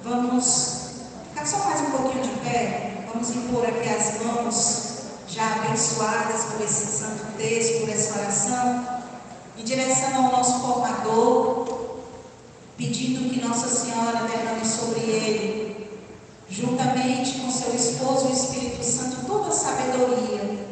Vamos ficar só mais um pouquinho de pé. Vamos impor aqui as mãos já abençoadas por esse santo texto, por essa oração, em direção ao nosso formador, pedindo que Nossa Senhora derrame sobre ele, juntamente com seu esposo, o Espírito Santo, toda a sabedoria,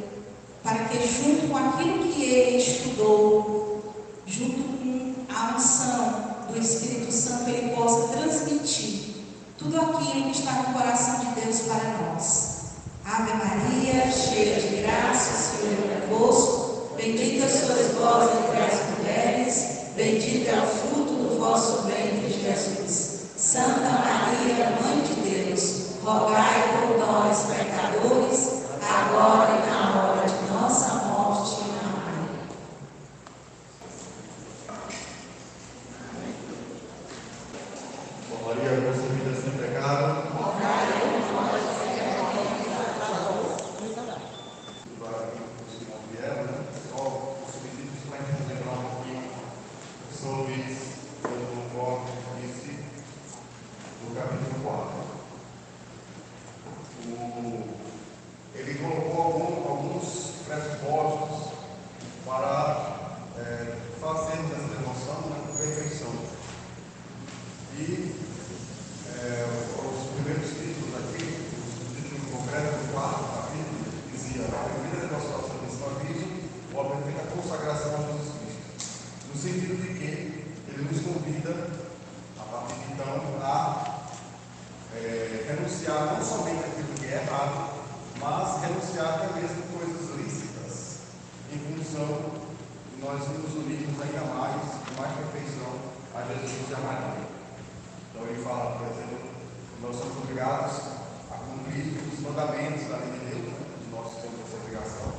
para que junto com aquilo que ele estudou, junto com a unção do Espírito Santo, ele possa transmitir tudo aquilo que está no coração de Deus para nós. Ave Maria, cheia de graça, o Senhor é convosco. Bendita sois vós entre as mulheres, bendito é o fruto do vosso ventre, Jesus. Santa Maria, Mãe de Deus, rogai por nós, pecadores, agora e na hora de nossa morte. Amém. Maria, concebida sem pecado. Ele colocou alguns pressupostos para fazermos essa devoção com perfeição. E os primeiros títulos aqui, o título concreto do quarto capítulo, dizia: a primeira devoção ao Santíssimo Aviso, ou a perfeita consagração a Jesus Cristo. No sentido de que ele nos convida, a partir de então, a renunciar não somente aquilo que é errado, mas renunciar até mesmo coisas lícitas, em função de nós nos unirmos ainda mais, com mais perfeição, a Jesus e a Maria. Então ele fala, por exemplo, nós somos obrigados a cumprir os mandamentos da lei de Deus, né? Nós temos essa obrigação.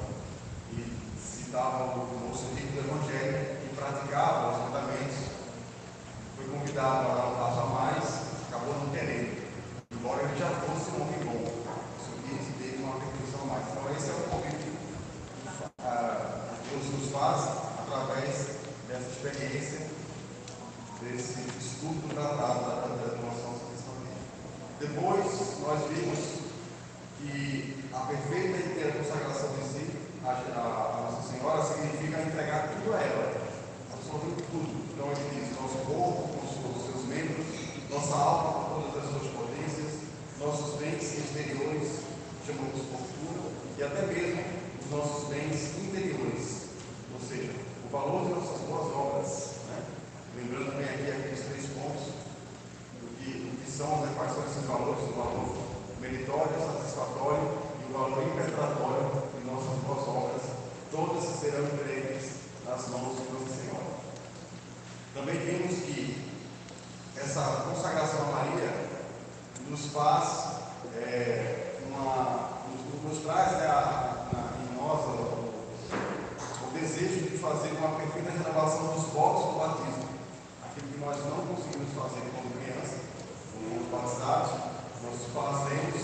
E citava o moço rico do Evangelho, que praticava os mandamentos, foi convidado a dar um passo a mais, acabou não querendo. Embora ele já fosse um homem bom, isso teve uma perfeição a mais. Então esse é o convite que Deus nos faz através dessa experiência, desse estudo tratado da devoção santíssima. Depois nós vimos que a perfeita e inteira consagração de si, a Nossa Senhora, significa entregar tudo a ela, absolutamente tudo. Então ele diz: nosso corpo com os seus membros, nossa alma com todas as suas potências, nossos bens exteriores, chamamos de fortuna, e até mesmo os nossos bens interiores, ou seja, o valor de nossas boas obras, né? Lembrando também aqui aqueles 3 pontos do que são, né? Quais são esses valores: o valor meritório, satisfatório e o valor impetratório de nossas boas obras, todas serão entregues nas mãos de Nossa Senhora. Também vimos que essa consagração a Maria nos faz, nos traz, né, em nós o desejo de fazer uma perfeita renovação dos votos do batismo. Aquilo que nós não conseguimos fazer como criança, como batizados, nós fazemos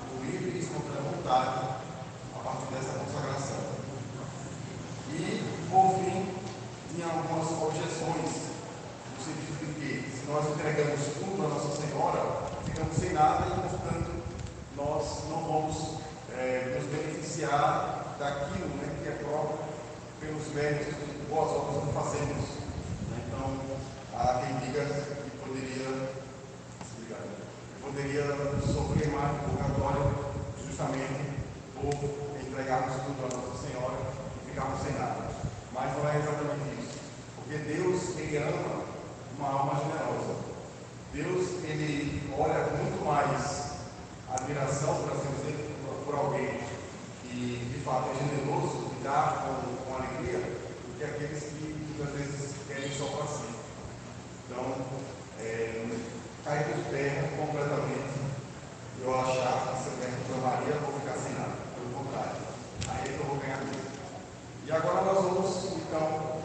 por livre e espontânea vontade a partir dessa consagração. E, por fim, tinha algumas objeções, no sentido de que, se nós entregamos tudo a Nossa Senhora, ficamos sem nada e, portanto, nós não vamos nos beneficiar daquilo, né, que é próprio pelos méritos de boas obras que fazemos. Então, há quem diga que poderia sofrer mais do purgatório justamente por entregarmos tudo a Nossa Senhora e ficarmos sem nada. Mas não é exatamente isso, porque Deus, Ele ama uma alma generosa. Deus, Ele olha com muito mais admiração, por assim dizer, por alguém que de fato é generoso e dá com alegria, do que aqueles que muitas vezes querem só para si. Então, cai por terra completamente eu achar que se eu der para Maria eu vou ficar sem nada. Pelo contrário, aí é que eu vou ganhar mesmo. E agora nós vamos, então,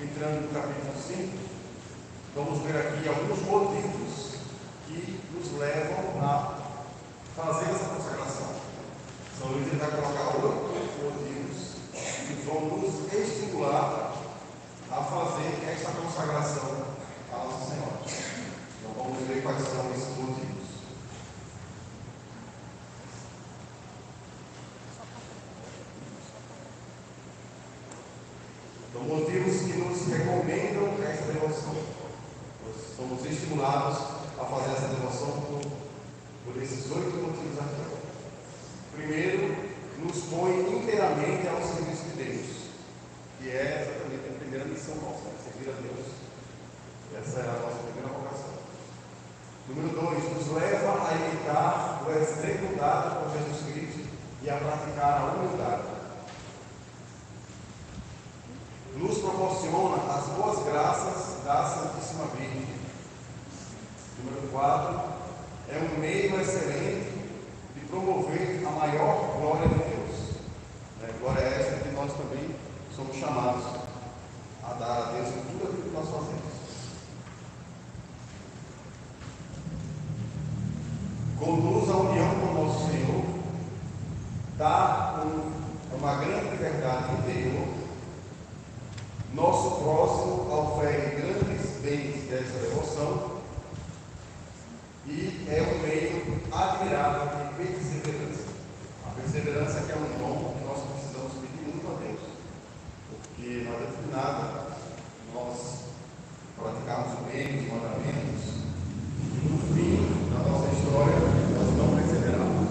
entrando no capítulo 5, vamos ver aqui alguns motivos que nos levam a fazer essa consagração. São Luís vai colocar 8 motivos que vão nos estimular a fazer essa consagração à Nossa Senhora. Então vamos ver quais são esses motivos. motivos que nos recomendam essa devoção. Nós somos estimulados a fazer essa devoção por esses 8 motivos aqui. Primeiro, nos põe inteiramente ao serviço de Deus, que é exatamente a primeira missão nossa, servir a Deus. Essa é a nossa primeira vocação. Número 2, nos leva a imitar o exemplo dado por Jesus Cristo e a praticar a humildade. Nos proporciona as boas graças da Santíssima Virgem. Número 4, é um meio excelente de promover a maior glória de Deus. Glória é essa que nós também somos chamados a dar a Deus em tudo aquilo que nós fazemos. Conduz a união com o nosso Senhor, dá uma grande verdade interior. Nosso próximo oferece grandes bens dessa devoção e é um meio admirável de perseverança. A perseverança que é um dom que nós precisamos pedir muito a Deus, porque não adianta de nada nós praticarmos o bem, os mandamentos, e no fim da nossa história nós não perseverarmos.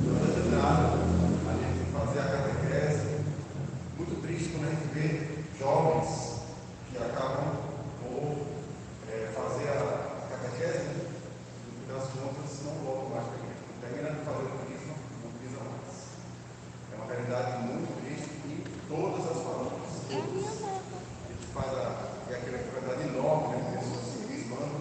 Não adianta de nada a gente fazer a catequese. Muito triste quando a gente vê jovens que acabam por fazer a catequese, no fim das contas não voltam mais para a igreja. Termina de fazer o crisma, não pisa mais. É uma realidade muito triste em todas as famílias. A gente faz aquela quantidade enorme, né, de pessoas se crismando,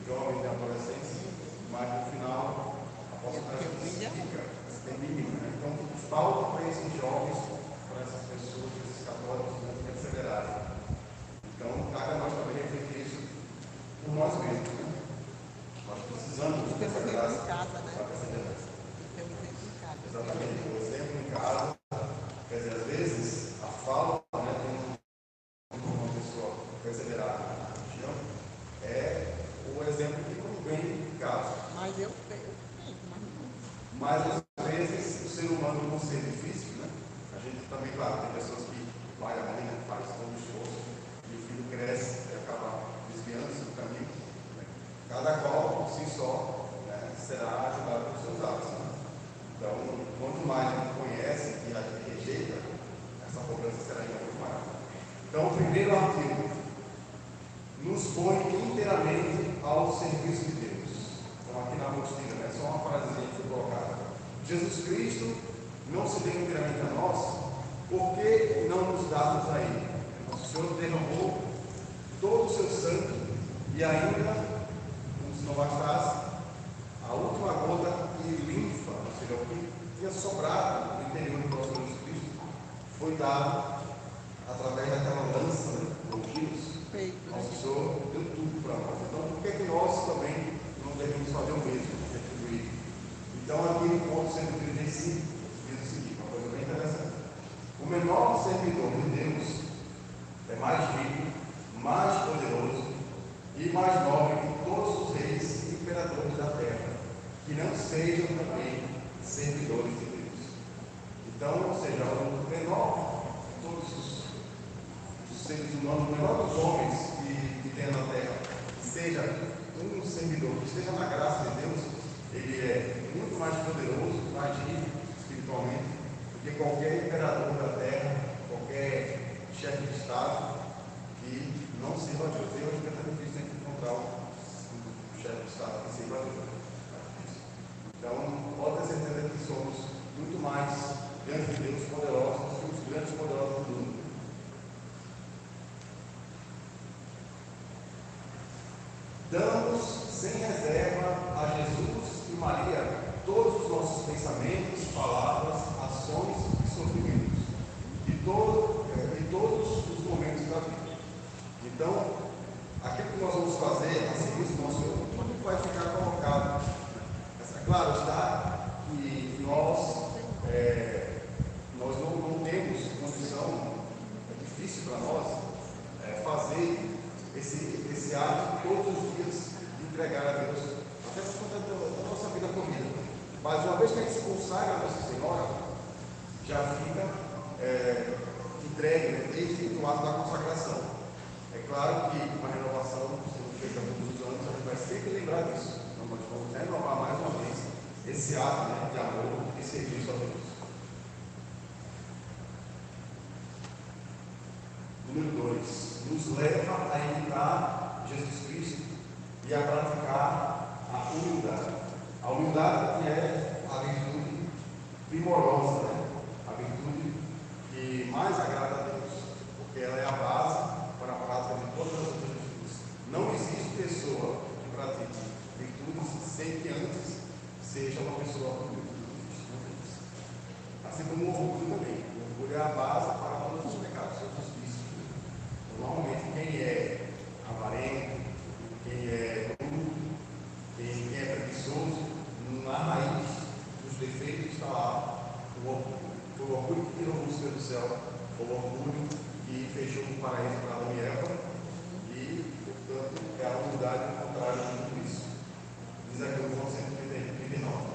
jovens e adolescentes, mas no final a porcentagem fica bem mínima. Né? Então falta para esses jovens, para essas pessoas, esses católicos, perseverarem. Então, cabe a nós também refletir isso por nós mesmos. Né? Nós precisamos dessa graça para perseverar. Exatamente, o exemplo em casa, quer dizer, às vezes a falta, né, de uma pessoa perseverar na religião é o exemplo que não vem em casa. Mas às vezes o ser humano, por ser difícil, né? A gente também, claro, tem pessoas que vai a mãe, faz todo o esforço e o filho cresce e acaba desviando-se do caminho. Né? Cada qual, por si só, né, será ajudado pelos seus atos. Né? Então, quanto mais a gente conhece e a gente rejeita, essa cobrança será ainda muito maior. Então, o primeiro artigo nos põe inteiramente ao serviço de Deus. Então, aqui na apostila, né, só uma frasezinha que foi colocada. Jesus Cristo não se deu inteiramente a nós, por que não nos darmos a Ele? Nosso Senhor derramou todo o seu sangue e ainda, como se não bastasse, a última gota de linfa, ou seja, o que tinha sobrado no interior do nosso Jesus Cristo, foi dado através daquela lança, né, ou quilos. Nosso Senhor deu tudo para nós. Então, por que nós também não devemos fazer o mesmo, retribuir? Então, aqui no ponto 135, diz o seguinte, uma coisa bem interessante. O menor servidor de Deus é mais rico, mais poderoso e mais nobre que todos os reis e imperadores da terra, que não sejam também servidores de Deus. Então, ou seja, o menor de todos os seres humanos, o menor dos homens que tem na terra, que seja um servidor, que esteja na graça de Deus, ele é muito mais poderoso, mais rico espiritualmente, do que qualquer imperador da terra, qualquer chefe de Estado que não sirva a Deus. Hoje é muito difícil encontrar um chefe de Estado que sirva a Deus. Então, pode ter certeza que somos muito mais, diante de Deus, poderosos que os grandes poderosos do mundo. Damos sem reserva a Jesus e Maria todos os nossos pensamentos, palavras, ações e sofrimentos, de todos os momentos da vida. Então, aquilo que nós vamos fazer a serviço do nosso Senhor, tudo vai ficar colocado. Claro está que nós não temos condição, é difícil para nós fazer esse ato todos os dias de entregar a Deus, até por conta da nossa vida corrida. Mas uma vez que a gente se consagra a Nossa Senhora, já fica entregue, né, desde o ato da consagração. É claro que uma renovação, sendo feita todos os anos, a gente vai sempre lembrar disso. Então, nós vamos renovar mais uma vez esse ato, né, de amor e serviço a Deus. Número 2, nos leva a imitar Jesus Cristo e a praticar a humildade. A humildade que é a virtude primorosa, né? A virtude que mais agrada a Deus, porque ela é a base para a prática de todas as outras virtudes. Não existe pessoa que pratique virtudes sem que antes seja uma pessoa humilde. Assim como o orgulho também. O orgulho é a base para todos os pecados, todos os vícios. Normalmente, quem é avarento, quem é duro, quem é preguiçoso, na raiz dos defeitos está lá o orgulho. Foi o orgulho que tirou Lúcifer do céu, foi o orgulho que fechou o paraíso para Adão e Eva, e, portanto, é a humildade contrária de tudo isso. Diz aqui o João 139.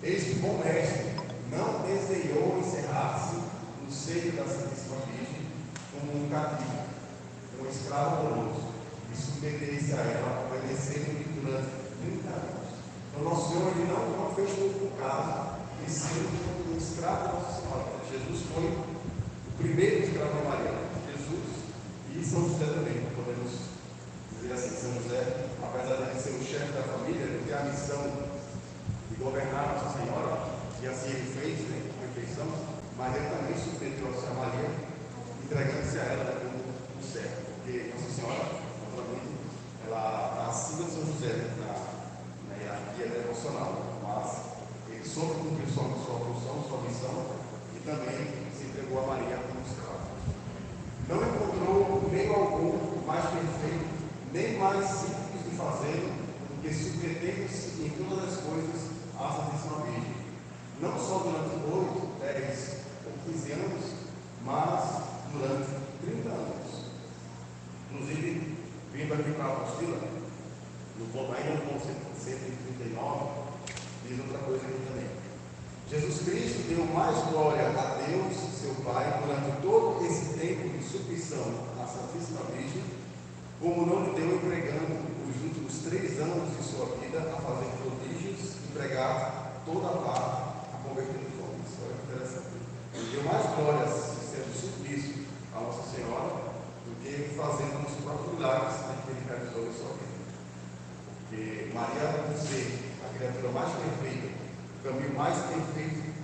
Eis que o bom mestre não desejou encerrar-se no seio da Santíssima Virgem como um cativo, um escravo amoroso, e submeter-se a ela, obedecendo-lhe durante 30 anos. Então, nosso Senhor ele não fez pouco caso de ser um escravo da Nossa Senhora. Jesus foi o primeiro escravo de Maria. Jesus e São José também, podemos dizer assim. São José, apesar de ser o chefe da família, ele tem a missão de governar Nossa Senhora, e assim ele fez, né, com perfeição, mas ele também submeteu-se a Maria, entregando-se a ela como um servo. Porque Nossa Senhora, naturalmente, ela está acima de São José na hierarquia devocional, mas ele soube cumprir sua função, sua missão, e também se entregou a Maria como escravo. Não encontrou meio algum mais perfeito, nem mais simples de fazer, do que submetendo-se em todas as coisas à Santíssima Virgem. Não só durante 8, 10 ou 15 anos, mas durante 30 anos. Inclusive, vindo aqui para a apostila, no ponto 139, diz outra coisa aqui também. Jesus Cristo deu mais glória a Deus, seu Pai, durante todo esse tempo de submissão à Santíssima Virgem, como não lhe deu empregando os últimos 3 anos de sua vida a fazer prodígios e pregar toda a parte a converter os homens. Olha que interessante. Ele deu mais glórias sendo submisso a Nossa Senhora do que fazendo os próprios milagres que ele realizou em sua vida. Porque Maria, por ser a criatura mais perfeita, o caminho mais perfeito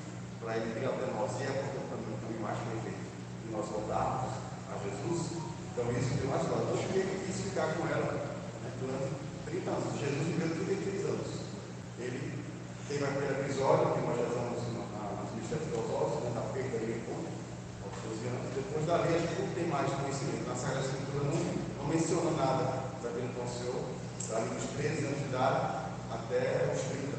para ele vir até nós, e é o caminho mais perfeito de nós voltarmos a Jesus. Então isso deu mais glória. Então ele quis ficar com ela, né, durante 30 anos. Jesus viveu 33 anos. Ele teve aquele episódio que nós já estamos nos mistérios filosóficos, né, da perda dele aos 12 anos. Depois dali a gente não tem mais conhecimento. Na Sagrada Escritura não menciona nada daquele que aconteceu dali dos 13 anos de idade até os 30.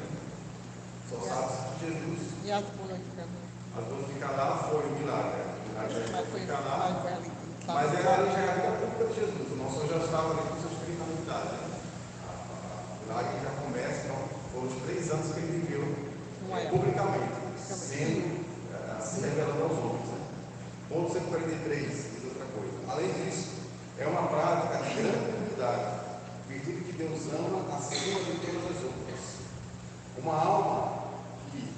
Só sabe que Jesus. E as bolas de Caná? As bolas de Caná foi um milagre. O milagre de Caná. Mas ali já era a vida pública de Jesus. O nosso Senhor já estava ali com seus 30 anos de idade. O milagre já começa, então, foram os 3 anos que ele viveu publicamente, se revelando aos homens. Né? Ponto 143 diz outra coisa. Além disso, é uma prática de grande humildade, virtude que Deus ama acima de todas as outras. Uma alma que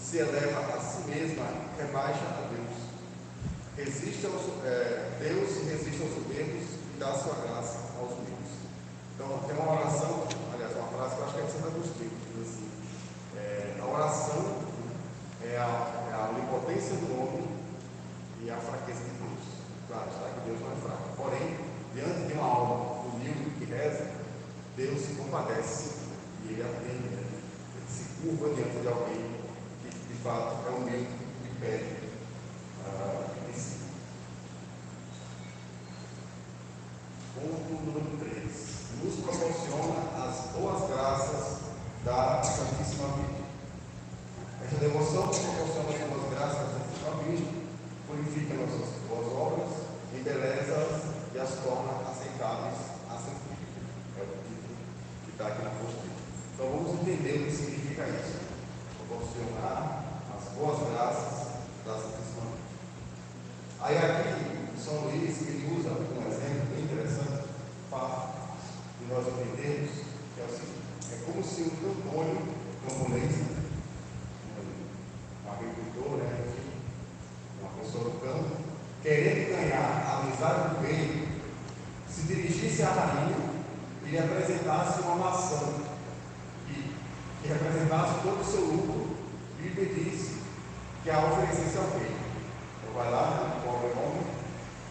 se eleva a si mesma rebaixa a Deus. Deus resiste aos soberbos e dá a sua graça aos humildes. Então, tem uma oração, aliás, uma frase que eu acho que é de Santo Agostinho, que diz assim: a oração é a onipotência do homem e a fraqueza de Deus. Claro, está que Deus não é fraco. Porém, diante de uma alma humilde que reza, Deus se compadece e ele atende, né? Ele se curva diante de alguém que de fato é humilde e pede. Ponto número 3. Nos proporciona as boas graças da Santíssima Virgem. Essa devoção que proporciona as boas graças da Santíssima Virgem purifica nossas boas obras, embeleza-as e as torna aceitáveis a Santíssima. É o título que está aqui na apostila. Então vamos entender o que significa isso. Proporcionar as boas graças da Santíssima Virgem. Aí aqui, São Luís, ele usa um exemplo bem interessante para nós entendermos, que é o seguinte: é como se um camponês, um agricultor, enfim, uma pessoa do campo, querendo ganhar a amizade do rei, se dirigisse à rainha e lhe apresentasse uma maçã que representasse todo o seu lucro e lhe pedisse que a oferecesse ao rei. Então vai lá, pobre homem,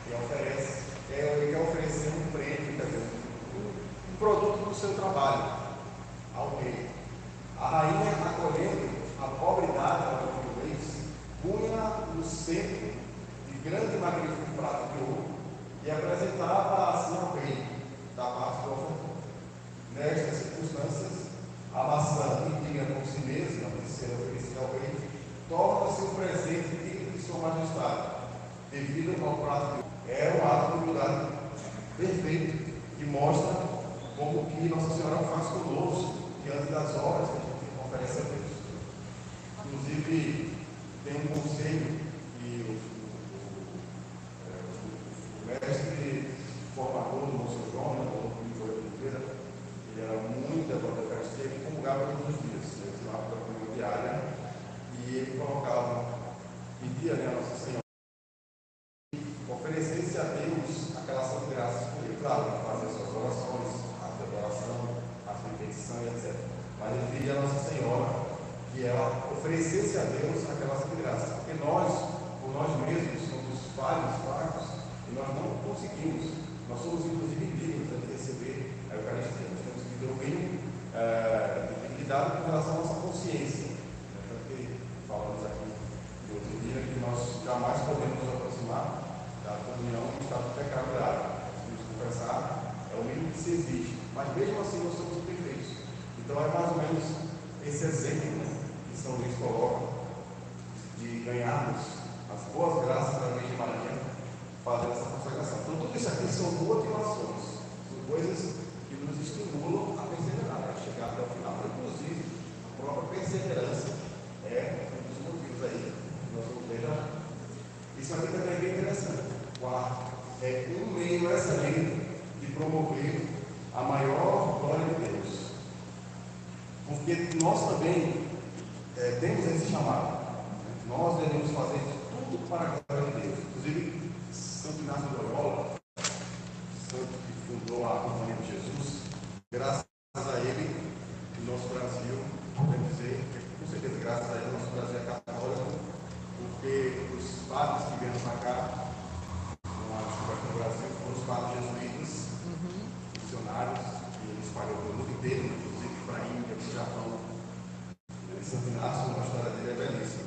e oferece, ele quer oferecer um prêmio, quer dizer, um produto do seu trabalho ao rei. A rainha, acolhendo a pobredade do português, punha no centro de grande e magnífico prato de ouro e apresentava assim ao rei da parte do ofertor. Nestas circunstâncias, a maçã, indigna por si mesma de ser oferecida ao rei, torna-se um presente digno de sua majestade, devido ao prato de ouro. É um ato de humildade perfeito, que mostra como que Nossa Senhora faz conosco diante das obras que a gente oferece a Deus. Inclusive, tem um conselho que o mestre formador do Monsenhor João, ele era muito devoto da Eucaristia, ele comungava todos os dias, ele tinha uma comunhão diária, e ele colocava, pedia a Nossa Senhora, oferecesse a Deus aquela ação de graças por ele. Claro, ele fazia suas orações, a adoração, a repetição e etc. Mas ele pedia a Nossa Senhora que ela oferecesse a Deus aquela ação de graças, porque nós, por nós mesmos, somos falhos, fracos, e nós não conseguimos. Nós somos inclusive indignos de receber a Eucaristia. Nós temos que ter o mínimo de dignidade com relação à nossa consciência. Porque falamos aqui no outro dia que nós jamais podemos nos aproximar da comunhão do estado de pecado grave. Nos confessar é o mínimo que se exige, mas mesmo assim nós somos perfeitos. Então é mais ou menos esse exemplo, que São Luís coloca, de ganharmos as boas graças da Virgem Maria fazendo essa consagração. Então tudo isso aqui são motivações, são coisas que nos estimulam a perseverar, a chegar até o final. Inclusive, a própria perseverança é um dos motivos aí que nós vamos ver já. Isso aqui também é bem interessante. Quarto, é um meio excelente de promover a maior glória de Deus. Porque nós também temos esse chamado. Nós devemos fazer tudo para a glória de Deus. Inclusive, Santo Inácio de Loyola, santo que fundou a Companhia de Jesus, graças a ele, o nosso Brasil, podemos dizer, com certeza, graças a ele, o nosso Brasil é católico, porque os padres que vieram para cá, no Brasil, foram os padres jesuítas, missionários, que ele espalhou pelo mundo inteiro, inclusive para a Índia, para o Japão. Santo Inácio, a história dele é belíssima.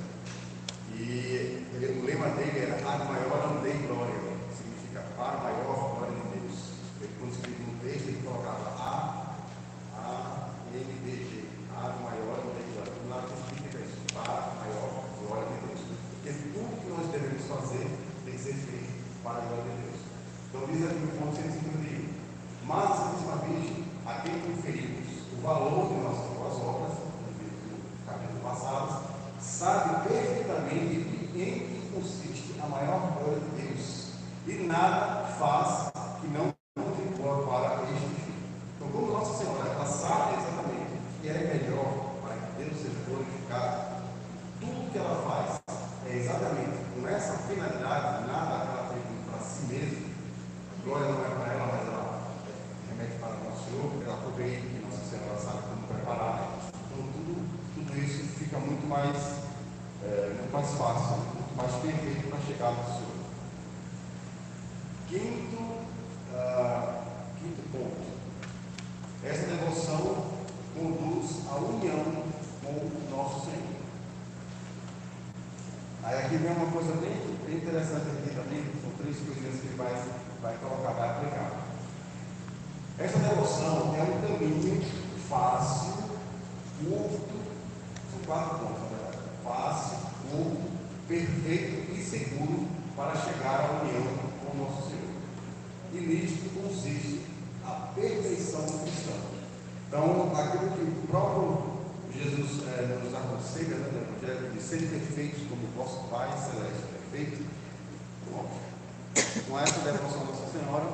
E o lema dele era Ad Maiorem Dei Gloria, que significa para a maior glória de Deus. Ele, quando escrevia um texto, ele colocava A-M-D-G, Ad Maiorem Dei Gloria. Do lado significa isso, para a maior glória de Deus. Porque tudo que nós devemos fazer tem que ser feito para a glória de Deus. Então diz aqui no ponto 151, mas a Santíssima Virgem, a quem conferimos o valor de nossas boas obras, no capítulo passado, sabe perfeitamente em que consiste a maior glória de Deus, e nada faz que não contribua para este fim. Então, como Nossa Senhora, ela sabe exatamente o que é melhor para que Deus seja glorificado, tudo que ela faz é exatamente com essa finalidade, nada que ela tem para si mesma. A glória não é para ela, mas ela remete para o nosso Senhor, ela provei que Nossa Senhora sabe como preparar. Então, tudo isso fica muito mais fácil, muito mais perfeito para chegar no Senhor. Quinto ponto. Essa devoção conduz à união com o nosso Senhor. Aí aqui vem uma coisa bem interessante aqui também, são 3 coisinhas que ele vai colocar, vai aplicar. Essa devoção é um caminho fácil, curto, são 4 pontos, na verdade. Fácil, curto, perfeito e seguro para chegar à união com o nosso Senhor. E nisto consiste a perfeição cristã. Então, aquilo que o próprio Jesus nos aconselha, no Evangelho, de ser perfeitos como o vosso Pai Celeste é perfeito, Com essa devoção à Nossa Senhora,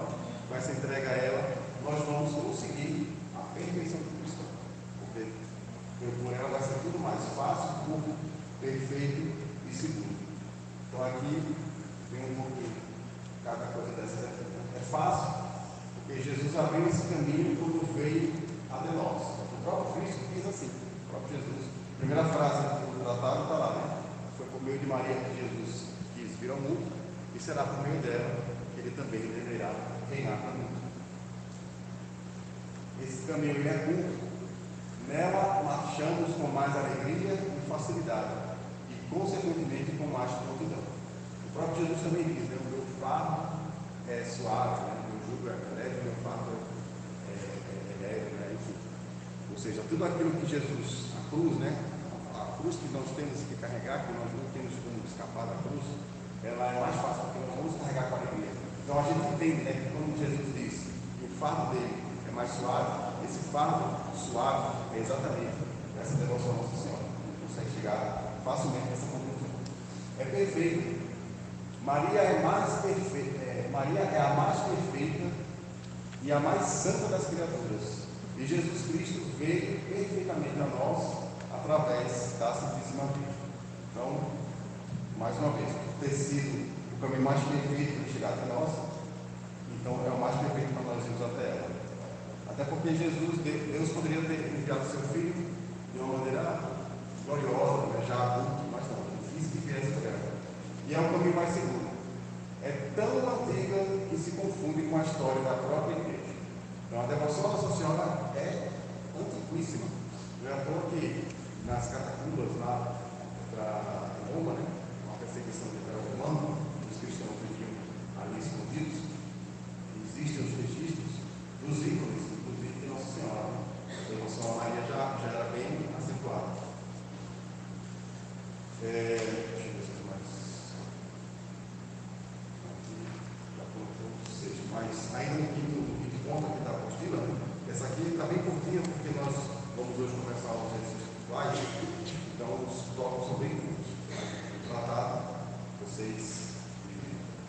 vai ser entregue a ela, nós vamos conseguir a perfeição do cristão. Porque por ela vai ser tudo mais fácil, puro, perfeito e seguro. Então aqui tem um pouquinho, cada coisa dessa é fácil, porque Jesus abriu esse caminho quando veio até nós. O próprio Cristo fez assim, o próprio Jesus. A primeira frase do tratado está lá, né? Foi por meio de Maria que Jesus quis vir ao mundo, e será por meio dela que ele também deverá reinar no mundo. Esse caminho ele é curto, nela marchamos com mais alegria e facilidade, e consequentemente com mais prontidão. O próprio Jesus também diz, né? O meu fardo é suave, né? O meu jugo é leve, o meu fardo é leve, né? Enfim. Ou seja, tudo aquilo que Jesus, a cruz, né? A cruz que nós temos que carregar, que nós não temos como escapar da cruz, ela é mais fácil, porque nós vamos carregar com alegria. Então a gente entende, né, que quando Jesus diz que o fardo dele é mais suave, esse fardo suave é exatamente essa devoção à Nossa Senhora. A gente consegue chegar facilmente nessa conclusão. É perfeito. Maria é a mais perfeita e a mais santa das criaturas. E Jesus Cristo veio perfeitamente a nós através da Santíssima Virgem. Então, mais uma vez, por ter sido o caminho mais perfeito para chegar até nós, então é o mais perfeito para nós irmos até ela. Até porque Deus poderia ter enviado seu filho de uma maneira gloriosa, né, já adulto, mas não, ele quis que viesse por ela. E é um caminho mais seguro. É tão antiga que se confunde com a história da própria igreja. Então a devoção à Nossa Senhora é antiquíssima. Não é à toa que nas catacumbas lá para Roma, né, uma perseguição do Império Romano, os cristãos viviam ali escondidos, existem os registros dos ícones, inclusive de Nossa Senhora. A devoção a Maria já era bem acentuada. Deixa eu ver se tem mais. Aqui já colocou o sexto, mas ainda no quinto ponto aqui da apostila, né? Essa aqui está bem curtinha, porque nós vamos hoje começar os exercícios espirituais, então os tópicos são bem curtos. O tratado, vocês,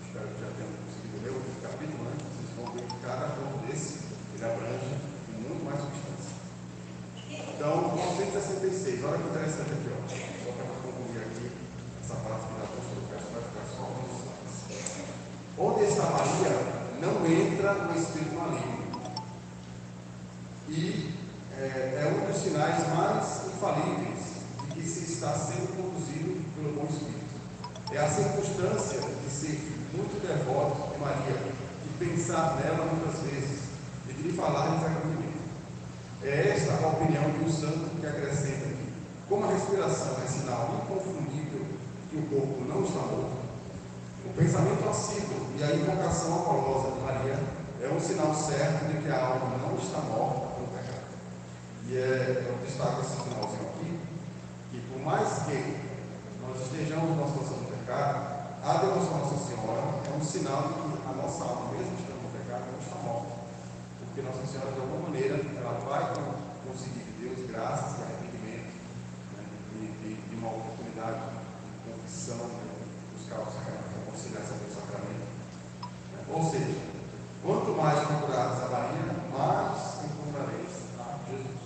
espero que já tenham conseguido ler o capítulo, né? Vocês vão ver que cada ponto desse, ele abrange muito mais substância. Então, 166, olha que interessante aqui, ó. Só para concluir aqui essa parte que da apóstolo Pedro vai ficar só alguns slides. Onde está Maria, não entra o espírito maligno. E é um dos sinais mais infalíveis de que se está sendo conduzido pelo bom Espírito. É a circunstância de ser muito devoto de Maria, de pensar nela muitas vezes, e de lhe falar em sacramento. É esta a opinião de um santo que acrescenta que, como a respiração é sinal inconfundível que o corpo não está morto, o pensamento assíduo e a invocação amorosa de Maria é um sinal certo de que a alma não está morta pelo pecado. E eu destaco esse finalzinho aqui, que por mais que nós estejamos numa situação de pecado, a devoção à Nossa Senhora é um sinal de que a nossa alma, mesmo estando no pecado, não está morta. Porque Nossa Senhora, de alguma maneira, ela vai conseguir de Deus graças e arrependimento, né, de uma oportunidade de confissão, né, buscar o sacramento, conciliar esse sacramento. Né? Ou seja, quanto mais procurados a Maria, mais encontrareis a Jesus.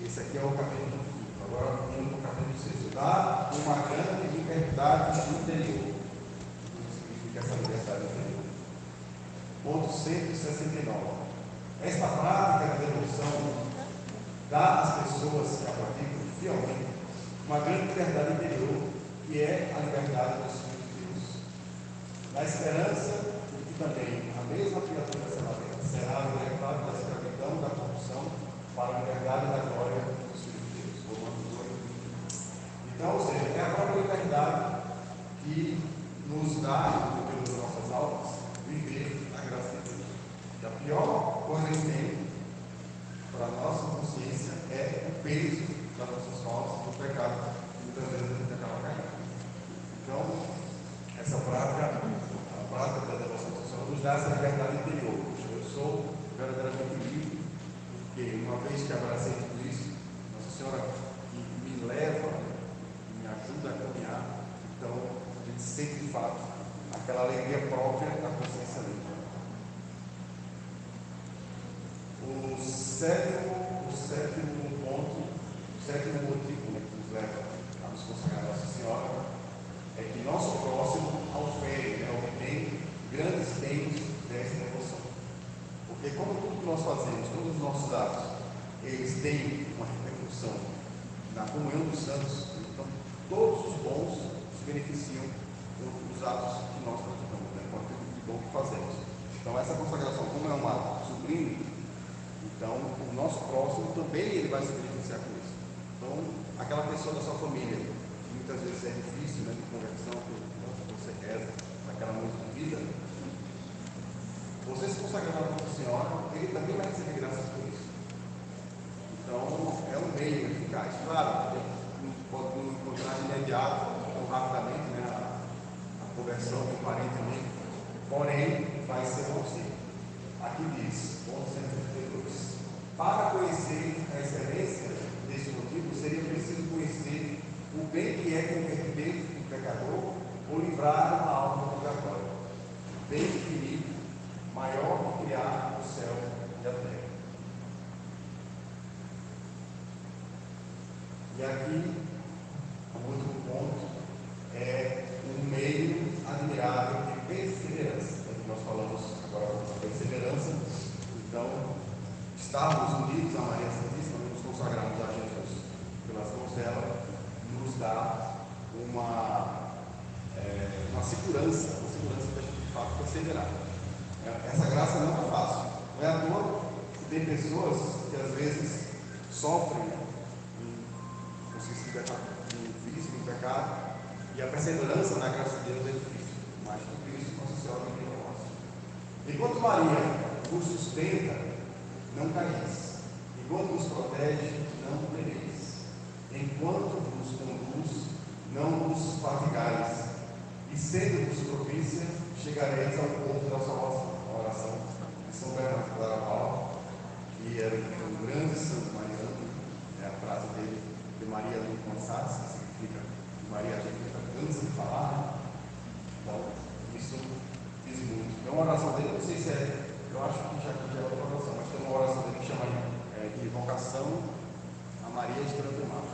Esse aqui é o capítulo 5. Agora, indo para o capítulo 6. Dá uma grande liberdade interior. O que significa essa liberdade interior? Ponto 169. Esta prática da devoção dá às pessoas que a praticam fielmente uma grande liberdade interior, que é a liberdade do Espírito de Deus. Na esperança de que também a mesma criatura será libertada da escravidão, da corrupção, para a liberdade da glória do Espírito de Deus. Romanos 8. Então, ou seja, é a própria liberdade que nos dá, pelas nossas almas, viver a graça de Deus. E a pior coisa que tem para a nossa consciência é o peso das nossas faltas, do pecado, que muitas vezes a gente acaba caindo. Então, essa prática, a prática da devoção social, nos dá essa liberdade interior. Eu sou verdadeiramente livre, porque uma vez que abracei tudo isso, Nossa Senhora me leva, me ajuda a caminhar, então a gente gente sente de fato aquela alegria própria da consciência limpa. O sétimo ponto, o sétimo motivo, né, que nos leva a nos consagrar a Nossa Senhora é que nosso próximo ofere, obtém grandes bens dessa devoção. Porque como tudo que nós fazemos, todos os nossos atos, eles têm uma repercussão na comunhão dos santos, então todos os bons se beneficiam dos atos que nós praticamos, né, com aquilo de bom que fazemos. Então essa consagração, como é um ato sublime, então o nosso próximo também ele vai se beneficiar com isso. Então aquela pessoa da sua família, que muitas vezes é difícil, né, de conversão, que você reza, naquela noite de vida, você se consagrar a Nossa Senhora, ele também vai receber graças por isso. Então é um meio eficaz. Claro, pode não encontrar de imediato, ou rapidamente, né, a conversão de um parente amigo, porém vai ser possível. Aqui diz, ponto 132, para conhecer a excelência deste motivo, seria preciso conhecer o bem que é converter o pecador ou livrar a alma do purgatório. Bem infinito, maior que criar o céu e a terra. E aqui, o último ponto é um meio admirável de perseverança. Nós falamos agora da perseverança. Então, estarmos unidos a Maria Santíssima, nos consagrarmos a Jesus pelas mãos dela, nos dá uma segurança para a gente de fato perseverar. Essa graça não é fácil. Não é à toa que tem pessoas que às vezes sofrem em vício, em pecado, e a perseverança na graça de Deus é difícil. Mas com Cristo, Nossa Senhora vem para nós. Enquanto Maria nos sustenta, não caís. Enquanto nos protege, não temeis. Enquanto vos conduz, não vos fatigais. E sendo-vos propícia, chegareis ao ponto da salvação. A oração de São Bernardo de Claraval, que era um grande santo mariano, é a frase dele, de Maria não cansados, que significa que Maria a gente cansa de falar. Então, isso diz muito. Tem uma oração dele, não sei se é, eu acho que já é outra oração, mas tem uma oração dele que chama de invocação a Maria Estrela do Mar.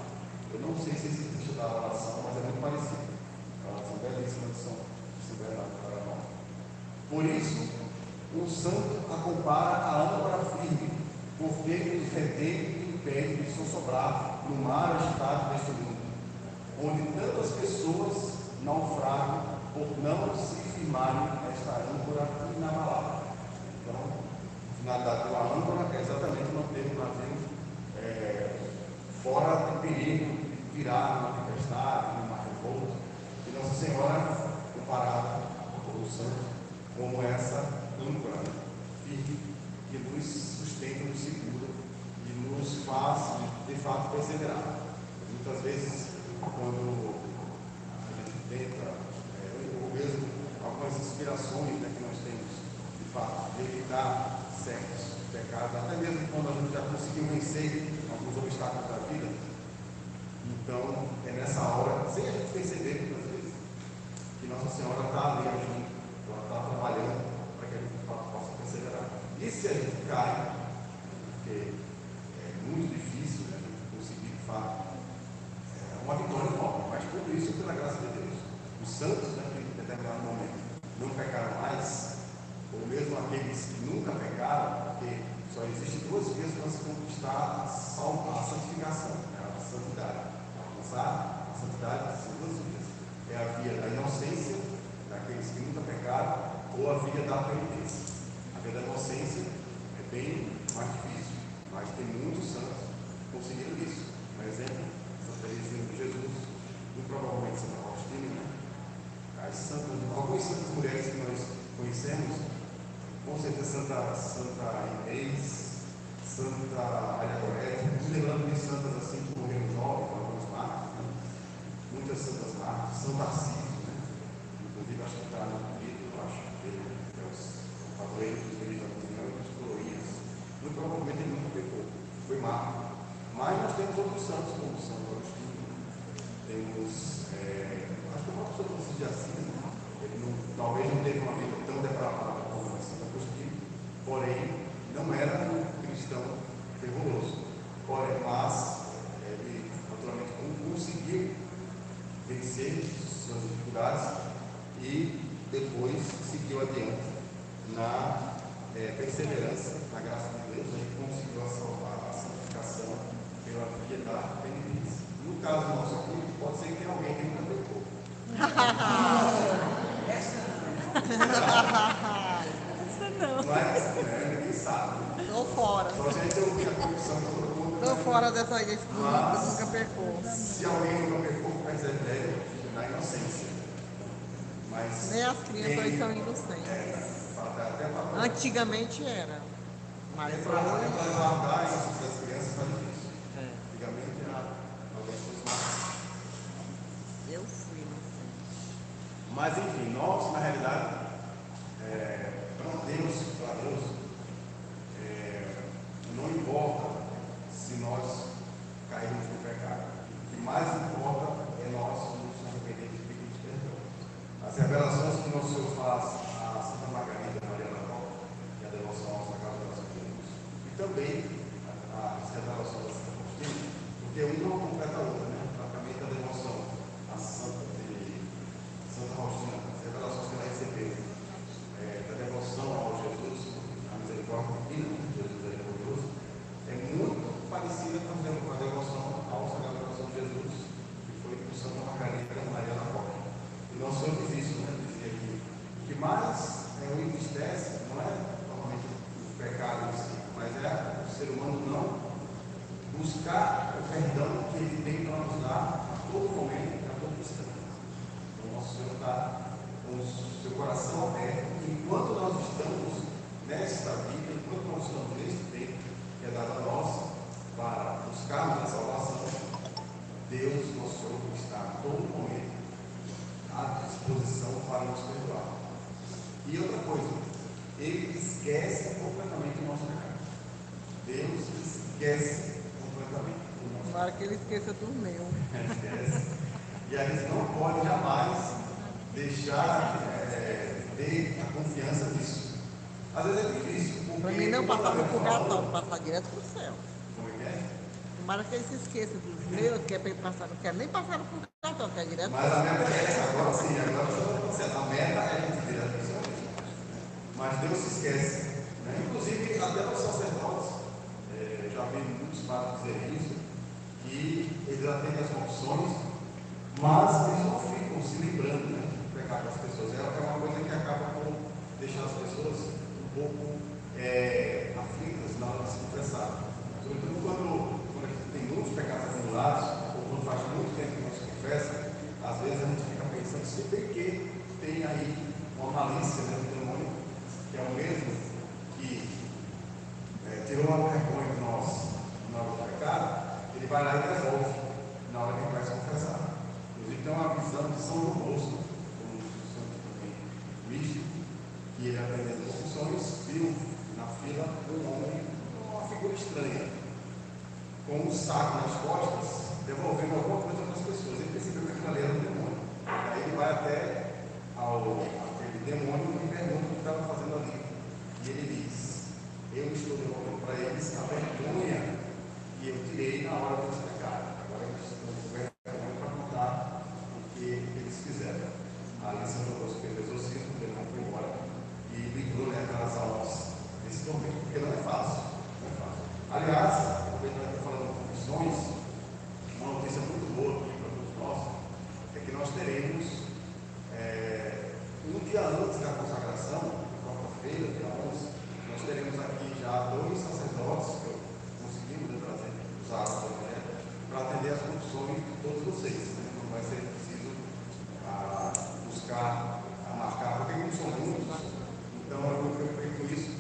Eu não sei se existe estudar a oração, mas é muito parecido. A oração belíssima de São Bernardo de Claraval. Por isso, um santo a compara a âncora firme, porque nos retém e impede de sossobrar no mar agitado deste mundo, onde tantas pessoas naufragam por não se firmarem nesta âncora inabalável. Então, a finalidade de uma âncora é exatamente manter o navio fora de perigo de virar numa tempestade, numa revolta. E Nossa Senhora, comparada com o santo, como essa âncora firme que nos sustenta, nos segura e nos faz, de fato, perseverar. Muitas vezes, quando a gente tenta, ou mesmo algumas inspirações, né, que nós temos, de fato, de evitar certos pecados, até mesmo quando a gente já conseguiu vencer alguns obstáculos da vida, então é nessa hora, sem a gente perceber, muitas vezes, que Nossa Senhora está ali agindo, ela está trabalhando para que a gente, de fato, possa perseverar. E se a gente cai, porque é muito difícil, né, a gente conseguir, de fato, uma vitória enorme, mas tudo isso pela graça de Deus. Os santos, né, que em determinado momento não pecaram mais, ou mesmo aqueles que nunca pecaram, porque só existem duas vias para se conquistar a santificação, né, a santidade. Alcançar a santidade são duas vias. É a via da inocência, daqueles que nunca pecaram, ou a via da penitência. A via da inocência é bem mais difícil, mas tem muitos santos que conseguiram isso. Por exemplo, Santa Teresinha de Jesus, muito provavelmente Santa Faustina, né? Algumas santas mulheres que nós conhecemos, com certeza Santa Inês, Santa Maria Gorete, nos lembrando de santas assim que morreram jovens, alguns mártires, né? Muitas santas mártires, São Tarcísio, né? Inclusive acho que está no livro, eu acho que ele é o padroeiro dos meios da comunhão e dos colorias. Muito provavelmente ele nunca pecou, foi mártir. Mas nós temos outros santos, como São Agostinho, temos Mas como uma pessoa Francisco de Assis, ele talvez não teve uma vida tão depravada como São Agostinho, porém, não era um cristão fervoroso. Porém, mas ele naturalmente conseguiu vencer suas dificuldades e depois seguiu adiante na perseverança, na graça de Deus, ele conseguiu a santificação pela piedade e penitência. No caso nosso aqui, pode ser que tenha alguém que nunca pecou. Mas ninguém sabe. Estou fora. Só a gente ouvir a confissão de todo mundo. Estou fora dessa igreja que nunca pecou. Se alguém nunca pecou, persevere na inocência. Mas Nem as crianças hoje são inocentes. Antigamente era. Mas para hoje. guardar a inocência das crianças está difícil. Antigamente era algumas coisas mais. Eu fui inocente. Mas enfim, nós na realidade, para Deus, não importa se nós caímos no pecado. O que mais importa é nós nos arrependermos e pedirmos perdão. As revelações que nosso Senhor faz a Santa Margarida Maria da Copa, que é a devoção ao Sagrado Coração de Jesus, e também as revelações da Santa Faustina, porque uma completa a outra, né? Praticamente a devoção à Santa Faustina, as revelações que ela recebeu, da devoção ao Jesus, a misericórdia divina, Jesus é poderoso, é muito parecida com a devoção ao Sagrado Coração de Jesus, que foi por Santa Margarida Maria da Copa. E nosso Senhor diz isso, né? Dizia que o que mais o entristece não é normalmente o pecado em si, mas é o ser humano não buscar o perdão que ele tem para nos dar a todo momento e a todo instante. Então, nosso Senhor está com o seu coração aberto, enquanto nós estamos nesta vida, enquanto nós estamos neste tempo que é dado a nós para buscarmos a salvação, Deus, nosso Senhor, está a todo momento à disposição para nos perdoar. E outra coisa, Ele esquece completamente o nosso pecado. Deus esquece completamente o nosso pecado. Claro que ele esqueça do meu. Esquece. E a gente não pode jamais deixar ter a confiança nisso. Às vezes é difícil. Para mim não passar no purgatório, passar direto para o céu. Como é que é? Tomara que ele se esqueça dos meus, que é para ele passar, não quer nem passar no purgatório, quer direto Mas a meta é essa, agora sim, agora a meta é ir direto para o céu. Mas Deus se esquece. Né? Inclusive, até os sacerdotes, já vi muitos padres dizer isso, que eles atendem as confissões, mas eles não ficam se lembrando, né, do pecado das pessoas. É uma coisa que acaba por deixar as pessoas um pouco aflitas na hora de se confessar. Sobretudo quando a gente tem muitos pecados acumulados, ou quando faz muito tempo que não se confessa, às vezes a gente fica pensando se bem que tem aí uma malícia, né, do demônio, que é o mesmo que tirou uma vergonha de nós na hora do pecado, ele vai lá e devolve na hora que ele vai se confessar. Inclusive tem uma visão de São João Bosco, um santo também místico, que ele atendendo confissões, viu na fila um homem, uma figura estranha, com um saco nas costas, devolvendo alguma coisa para as pessoas. Ele percebeu que aquilo ali era um demônio. Aí ele vai até aquele demônio e pergunta o que estava fazendo ali. E ele diz: eu estou devolvendo para eles a vergonha que eu tirei na hora deles pecaram. Agora eles estão com vergonha para contar o que eles fizeram. Ali São João Bosco fez o exorcismo, o demônio foi embora e livrou, né, aquelas almas nesse momento, porque não é fácil. Não é fácil. Aliás, aproveitando que eu falando de confissões, uma notícia muito boa aqui para todos nós é que nós teremos, um dia antes da consagração, quarta-feira, dia 11, nós teremos aqui já 2 sacerdotes que conseguimos trazer os atos do Evangelho para atender as confissões de todos vocês. Né? Não vai ser preciso buscar, marcar, porque não são muitos, então eu vou preocupar com isso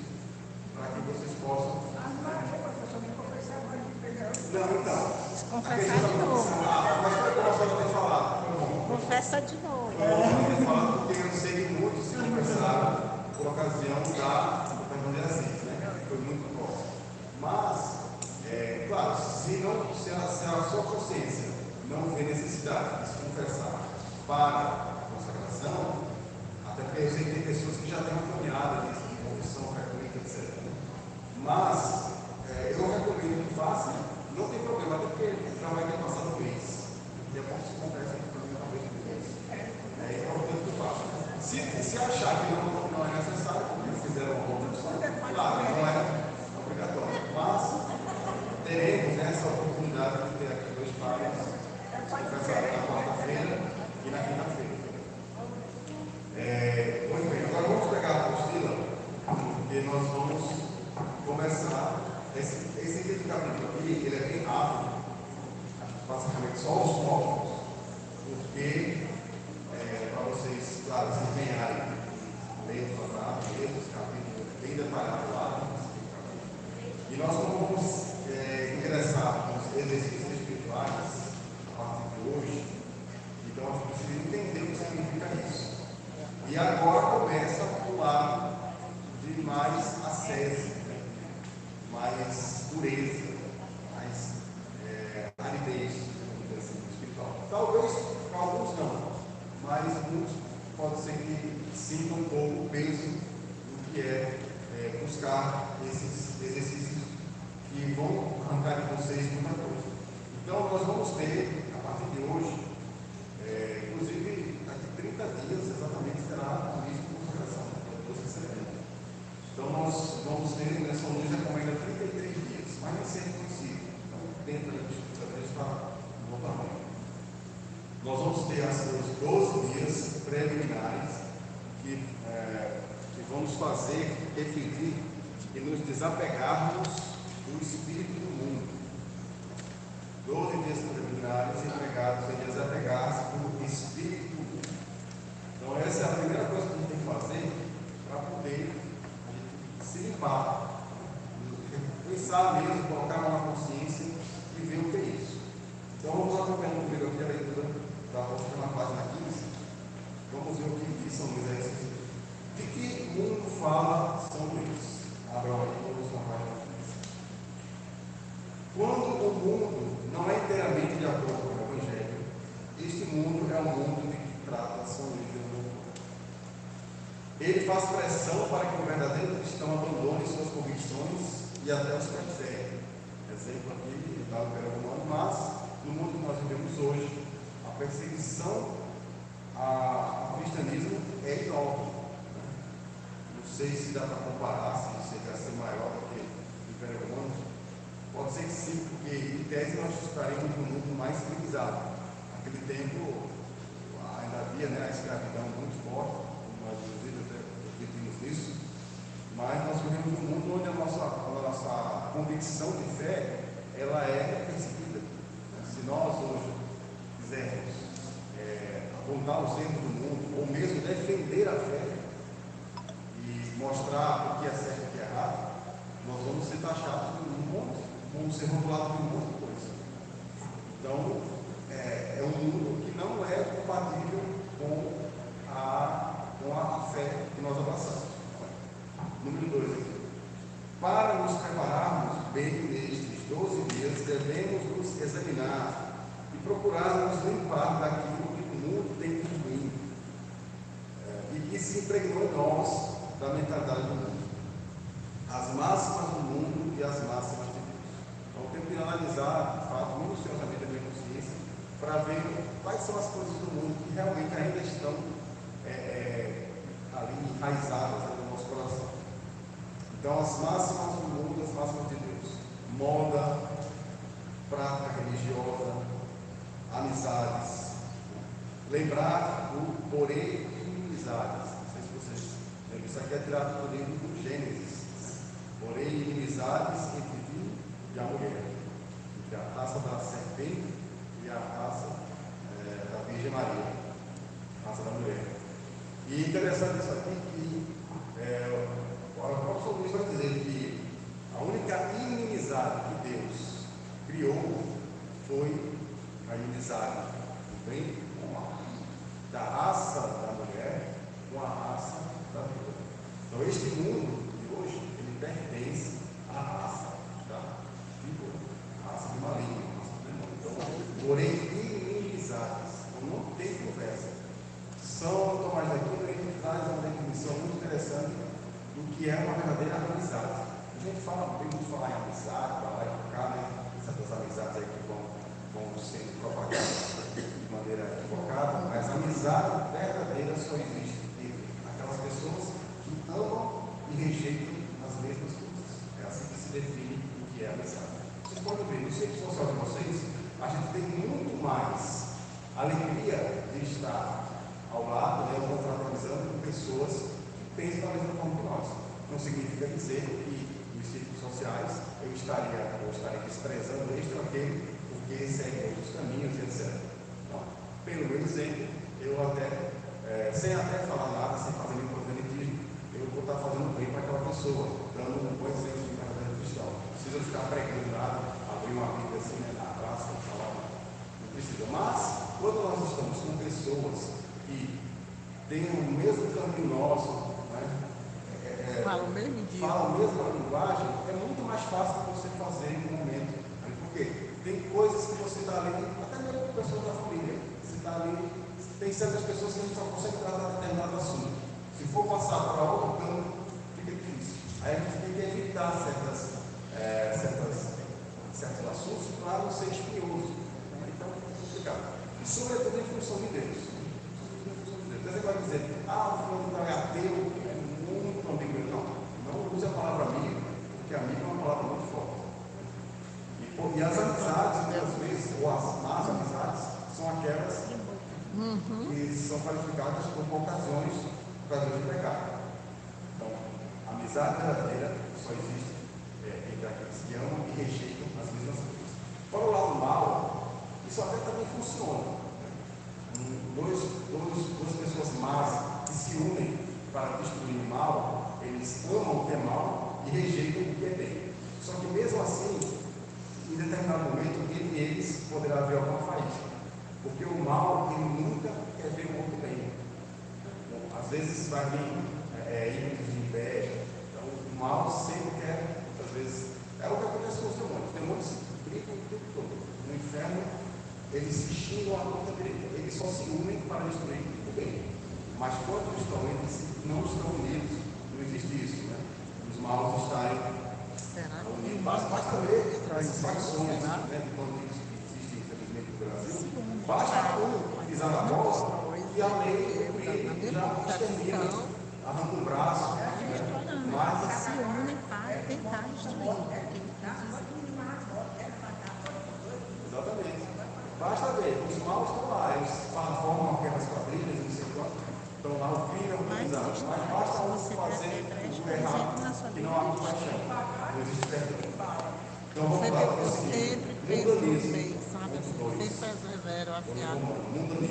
para que vocês possam. Não, então. Confessar de novo. Mas foi como a senhora tem falado. Confessa de novo. Eu estou falando porque eu sei que muitos se confessaram por ocasião da perdão de Assis, né? Foi muito próximo. Mas, claro, se a sua consciência não vê necessidade de se confessar para a consagração, até porque eu sei que tem pessoas que já têm uma caminhada de confissão frequente, etc. Mas eu recomendo que faça, não tem problema, até porque já vai ter passado por isso. E é bom que se conversa com a talvez por isso. É importante que faça. Se achar que não é necessário, porque fizeram uma outra opção, claro, não é obrigatório. Mas teremos essa oportunidade de ter aqui dois pais, confessar na quarta-feira e na quinta-feira. Muito bem, agora vamos pegar a apostila, porque nós vamos começar. Esse capítulo aqui, ele é bem rápido, basicamente só os tópicos, porque para vocês, claro, se empenharem em ler o tratado, ler os capítulos bem detalhados lá, e nós vamos ingressar nos exercícios espirituais a partir de hoje. Então a gente precisa entender o que significa isso. E agora começa o lado de mais ascese, mais pureza, mais aridez espiritual. Talvez alguns não, mas muitos pode ser que sintam um pouco o peso do que é buscar esses exercícios que vão arrancar de vocês muita coisa. Então nós vamos ter, a partir de hoje, inclusive daqui 30 dias exatamente será o mês de consagração, dia 12 de setembro. Então nós vamos ter, nessa luz recomenda 33 dias, mas nem sempre coincide. Então, dentro da estrutura está no tamanho. Nós vamos ter os 12 dias preliminares que vamos fazer refletir e nos desapegarmos do espírito do mundo. 12 dias preliminares empregados em desapegar-se do espírito do mundo. Então essa é a primeira coisa que a gente tem que fazer para poder se limpar, pensar mesmo, colocar a mão na consciência e ver o que é isso. Então vamos acompanhando comigo aqui a leitura da apostila na página 15. Vamos ver o que diz São Luís a esse. De que mundo fala São Luís? Abram aí, vamos na página 15. Quando o mundo não é inteiramente de acordo com o Evangelho, este mundo é o mundo de que trata São Luís de Montfort. Ele faz pressão para que o verdadeiro cristão abandone suas convicções e até os persegue. Exemplo aqui, da Império Romano, mas no mundo que nós vivemos hoje, a perseguição ao cristianismo é enorme. Não sei se dá para comparar, se chega a ser maior do que o Império Romano. Pode ser que sim, porque em tese nós estaremos num mundo mais civilizado. Naquele tempo ainda havia a escravidão muito forte, como nós refletimos nisso, mas nós vivemos num mundo onde a nossa convicção de fé ela é perseguida. Se nós hoje quisermos apontar os erros do mundo, ou mesmo defender a fé e mostrar o que é certo e o que é errado, nós vamos ser taxados de um monte, vamos ser rotulados de um monte de coisa. Então, é um mundo que não é compatível com a fé que nós abraçamos. Número 2 aqui. Para nos prepararmos bem nestes 12 dias, devemos nos examinar e procurar nos limpar daquilo que o mundo tem de ruim e que se impregnou em nós da mentalidade do mundo. As máximas do mundo e as máximas de Deus. Então, eu tenho que analisar, de fato, minuciosamente a minha consciência para ver quais são as coisas do mundo que realmente ainda estão ali enraizadas no nosso coração. Então, as máximas do mundo, as máximas de Deus. Moda, prática religiosa, amizades. Lembrar do porém e inimizades. Não sei se vocês lembram, isso aqui é tirado do livro do Gênesis. Porém, inimizades entre vinho e a mulher. Entre a taça da serpente e a taça da Virgem Maria. A taça da mulher. E interessante isso aqui que o próprio São Luís vai dizer que a única inimizade que Deus criou foi a inimizade do bem com o mal, da raça da mulher com a raça da vida. Então este mundo de hoje, ele pertence à raça da vida, à raça do maligno, à raça do demônio. Então, porém, inimizades, então não tem conversa. que é uma verdadeira amizade. A gente fala, tem muito falar em amizade, para lá e para cá, né? Essas amizades aí que vão sendo propagadas de maneira equivocada, mas a amizade verdadeira só existe entre aquelas pessoas que amam e rejeitam as mesmas coisas. É assim que se define o que é amizade. Vocês podem ver, no círculo social de vocês, a gente tem muito mais alegria de estar ao lado, né, ou fraternizando com pessoas que pensam da mesma forma que nós. Não significa dizer que nos círculos sociais eu estaria desprezando este ou aquele porque segue outros caminhos, etc. Não. Pelo meu exemplo, eu até, sem até falar nada, sem fazer nenhum proselitismo, eu vou estar fazendo bem para aquela pessoa, dando um bom exemplo de verdadeiro cristão. Não precisa ficar pregando nada, abrir uma Bíblia assim, né, na praça, falar, não precisa. Mas, quando nós estamos com pessoas que têm o mesmo caminho nosso, né, Fala o mesmo idioma. fala a mesma linguagem, é muito mais fácil você fazer em um momento. Por quê? Tem coisas que você está ali, até mesmo com pessoas da família, você está ali, tem certas pessoas que a gente só consegue tratar determinado assunto. Se for passar para outro campo, fica difícil. Aí a gente tem que evitar certos assuntos para não ser espinhoso. Então é complicado. E sobretudo em função de Deus. Então você vai dizer, o fulano é ateu, é muito ambíguo. Não use a palavra amigo, porque amigo é uma palavra muito forte. E as amizades, muitas vezes, ou as más amizades, são aquelas que são qualificadas como ocasiões de pecado. Então, a amizade verdadeira só existe entre aqueles que amam e rejeitam as mesmas coisas. Para o lado mal, isso até também funciona. Duas pessoas más que se unem para destruir o mal, eles amam o que é mal e rejeitam o que é bem. Só que mesmo assim, em determinado momento, entre eles poderá haver alguma faísca. Porque o mal, ele nunca quer ver o outro bem. Então, às vezes vai vir ímpetos de inveja. Então, o mal sempre quer, às vezes, é o que acontece com os demônios. Os demônios brigam o tempo todo. No inferno, eles se xingam à conta direita. Eles só se unem para destruir o bem. Mas quando estão eles não estão unidos, não existe isso, né? Os maus estarem unidos. Basta ver essas facções, né? De bandidos que existem, infelizmente, no Brasil. Basta pisar na bola e a lei já extermina, arranca um braço. Mas se unem para tentar destruir. Exatamente. Basta ver, os maus estão lá, eles formam aquelas quadrilhas, não sei quanto, estão lá, o crime é organizado. Mas basta um fazer o errado, que não há compaixão, não existe perdão. Então vamos lá, Eu sempre penso no bem, sabe? Sempre persevero afiado.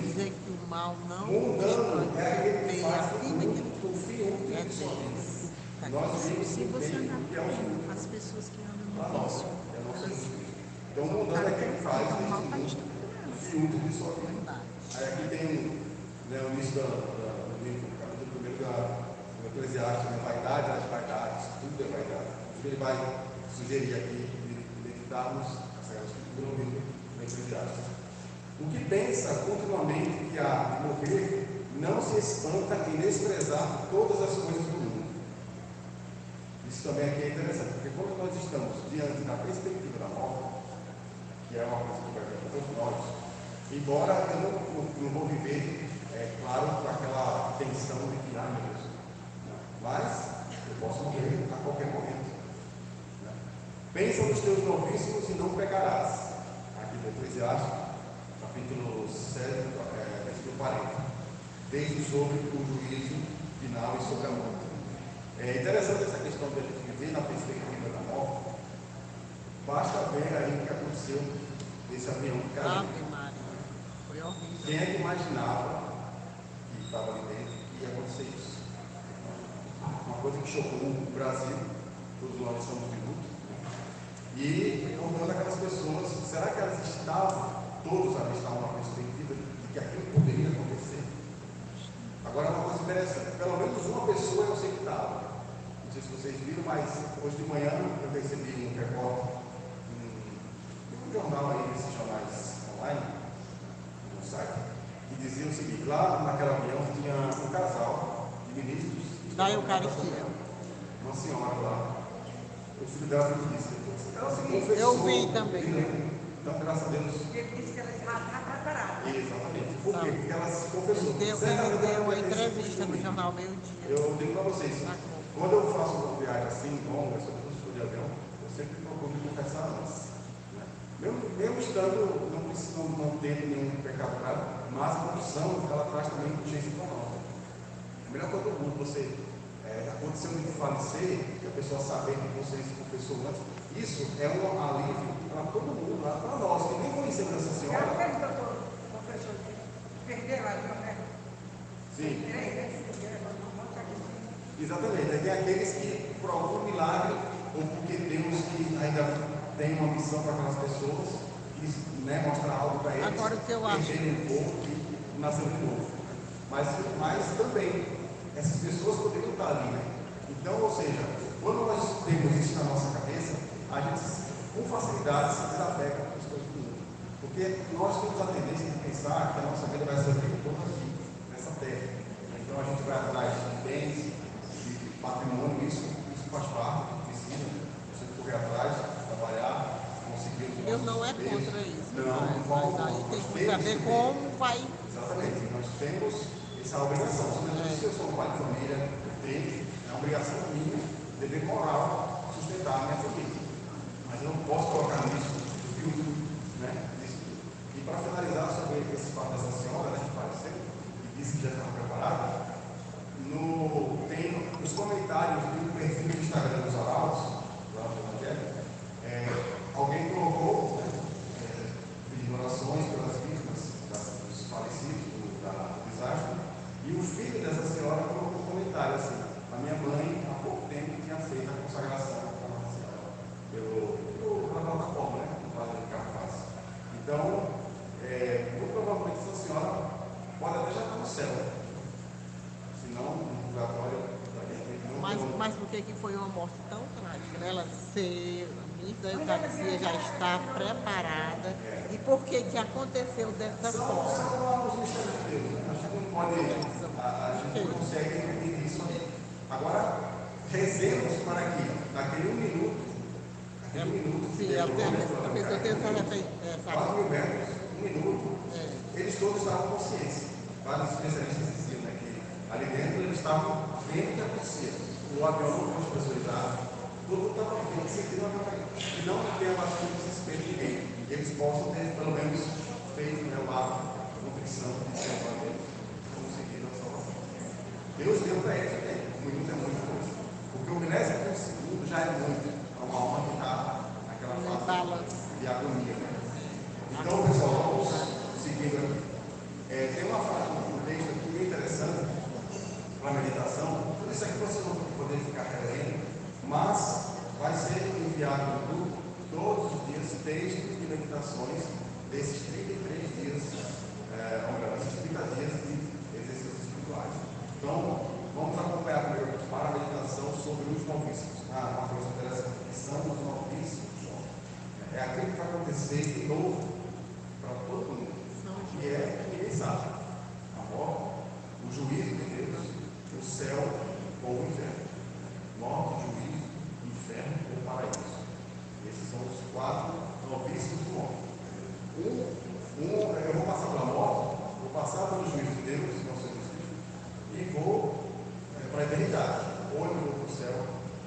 Dizer que o mal não mundano é aquele que faz acima tudo, que confia um é que só Deus. Nós vimos Se o você bem, andar que é o com as pessoas que andam para no nós, vício, é o nosso Cristo. Então o mundano é quem faz o mal está esse destruindo. filtro de sua vida. Aí aqui tem o início do livro, capítulo 1 do Eclesiastes, né? Vaidade das vaidades, tudo é vaidade. Ele vai sugerir aqui identificarmos essa escritura no livro do Eclesiastes. O que pensa continuamente que há de morrer, não se espanta em desprezar todas as coisas do mundo. Isso também aqui é interessante, porque quando nós estamos diante da perspectiva da morte, que é uma coisa que vai ver para todos nós, embora eu não vou viver, claro, com aquela tensão de que, meu Deus, mas eu posso morrer a qualquer momento. Né? Pensa nos teus novíssimos e não pecarás. Aqui do Eclesiastes, capítulo 7, versículo 40. Desde sobre o juízo final e sobre a morte. É interessante essa questão de viver na perspectiva da morte. Basta ver aí o que aconteceu nesse avião que caiu. Ave Maria. Foi horrível. Quem é que imaginava que estava ali dentro que ia acontecer isso? Uma coisa que chocou o Brasil, todos nós estamos de luto, né? E contando aquelas pessoas, será que elas todos ali estavam na perspectiva de que aquilo poderia acontecer? Agora, uma coisa interessante, pelo menos uma pessoa eu sei que estava. Não sei se vocês viram, mas hoje de manhã eu recebi um repórter um jornal aí, desses jornais online, no site, que dizia o seguinte: lá naquele avião tinha um casal de ministros. Da Eucaristia. uma senhora lá, o filho dela me disse, ela se confessou. Eu vi também. Então, graças a Deus. Ele disse que ela estava preparada. Exatamente. Por quê? Porque ela se confessou. Ele deu uma entrevista no jornal Meio Dia. Eu digo para vocês, quando eu faço uma viagem assim, longa, sobretudo se for de avião, eu sempre procuro me confessar antes. Né? Mesmo estando, não tendo nenhum pecado grave, mas a confissão, ela traz também urgência para nós. A melhor coisa do mundo, você aconteceu de falecer, que a pessoa saber que você se confessou antes, isso é um alívio para todo mundo, para nós, que nem conhecemos essa senhora. Aquele doutor, professor, perderam a vida, né? Sim. Exatamente. Aí tem aqueles que, por algum milagre, ou porque Deus que ainda tem uma missão para aquelas pessoas, quis mostrar algo para eles. Agora, o que eu acho. Perderem um pouco e nascer de novo. Mas também, essas pessoas poderiam estar ali, né? Então, ou seja, quando nós temos isso na nossa cabeça, a gente com facilidade se desapega com as coisas do mundo. Porque nós temos a tendência de pensar que a nossa vida vai ser o tempo todo aqui, nessa terra. Então a gente vai atrás de bens, de patrimônio, isso faz parte, precisa, você correr atrás, trabalhar, conseguir os Eu não é bens. contra isso. Mas aí tem que saber como vai. Exatamente, nós temos essa obrigação. Se eu sou um pai de família, tenho a obrigação minha, dever moral, sustentar a minha família. Mas eu não posso colocar nisso tudo, né? E para finalizar sobre esse fato dessa senhora, né, que apareceu e disse que já estava preparada, tem os comentários do perfil do Instagram dos Arautos, lá do Evangelho, alguém colocou, né, pedindo orações pelas vítimas dos falecidos do desastre, e o filho dessa senhora colocou um comentário assim: a minha mãe há pouco tempo tinha feito a consagração para Nossa Senhora pela plataforma, né? O padre de Carpaz. Então, muito provavelmente essa senhora pode até já estar no céu. Se não, no purgatório, Mas por que foi uma morte tão trágica? Né? Ela ser ministra da Eucaristia, já está preparada. E por que aconteceu dessa forma? São os mistérios de Deus, né? A gente não pode, a gente não consegue entender isso aí. Agora, rezemos para que, naquele um minuto, Sim, eu tenho essa 4 mil metros, um minuto, eles todos estavam com consciência. Vários especialistas diziam, né, que ali dentro eles estavam vendo o que acontecia. O avião não foi despressurizado, todo mundo estava vendo, sentindo que não tem abatido o desespero de ninguém. E eles possam ter, pelo menos, feito, né, a contrição de ser para Deus, conseguindo a salvação. Deus deu para eles também. Um minuto é muita coisa. Porque o milésimo de um segundo já é muito para uma alma que está naquela fase de agonia. Né? Então, pessoal, vamos seguindo aqui. Tem uma frase no texto aqui bem interessante para a meditação. Tudo isso aqui vocês vão poder ficar relendo, mas vai ser enviado no grupo todos os dias textos de meditações desses 33 dias, esses 30 dias de exercícios espirituais. Então, vamos acompanhar primeiro para a meditação sobre os novíssimos. Uma coisa interessante, que são os novíssimos. É aquilo que vai acontecer de novo para todo mundo. E ninguém sabe. A morte, o juízo de Deus, o céu ou o inferno. Morte, juízo, inferno ou paraíso. Esses são os 4 novíssimos do homem. Eu vou passar pela morte, vou passar pelo juízo de Deus, não sei Cristo, e vou para a eternidade. Ou eu vou para o céu,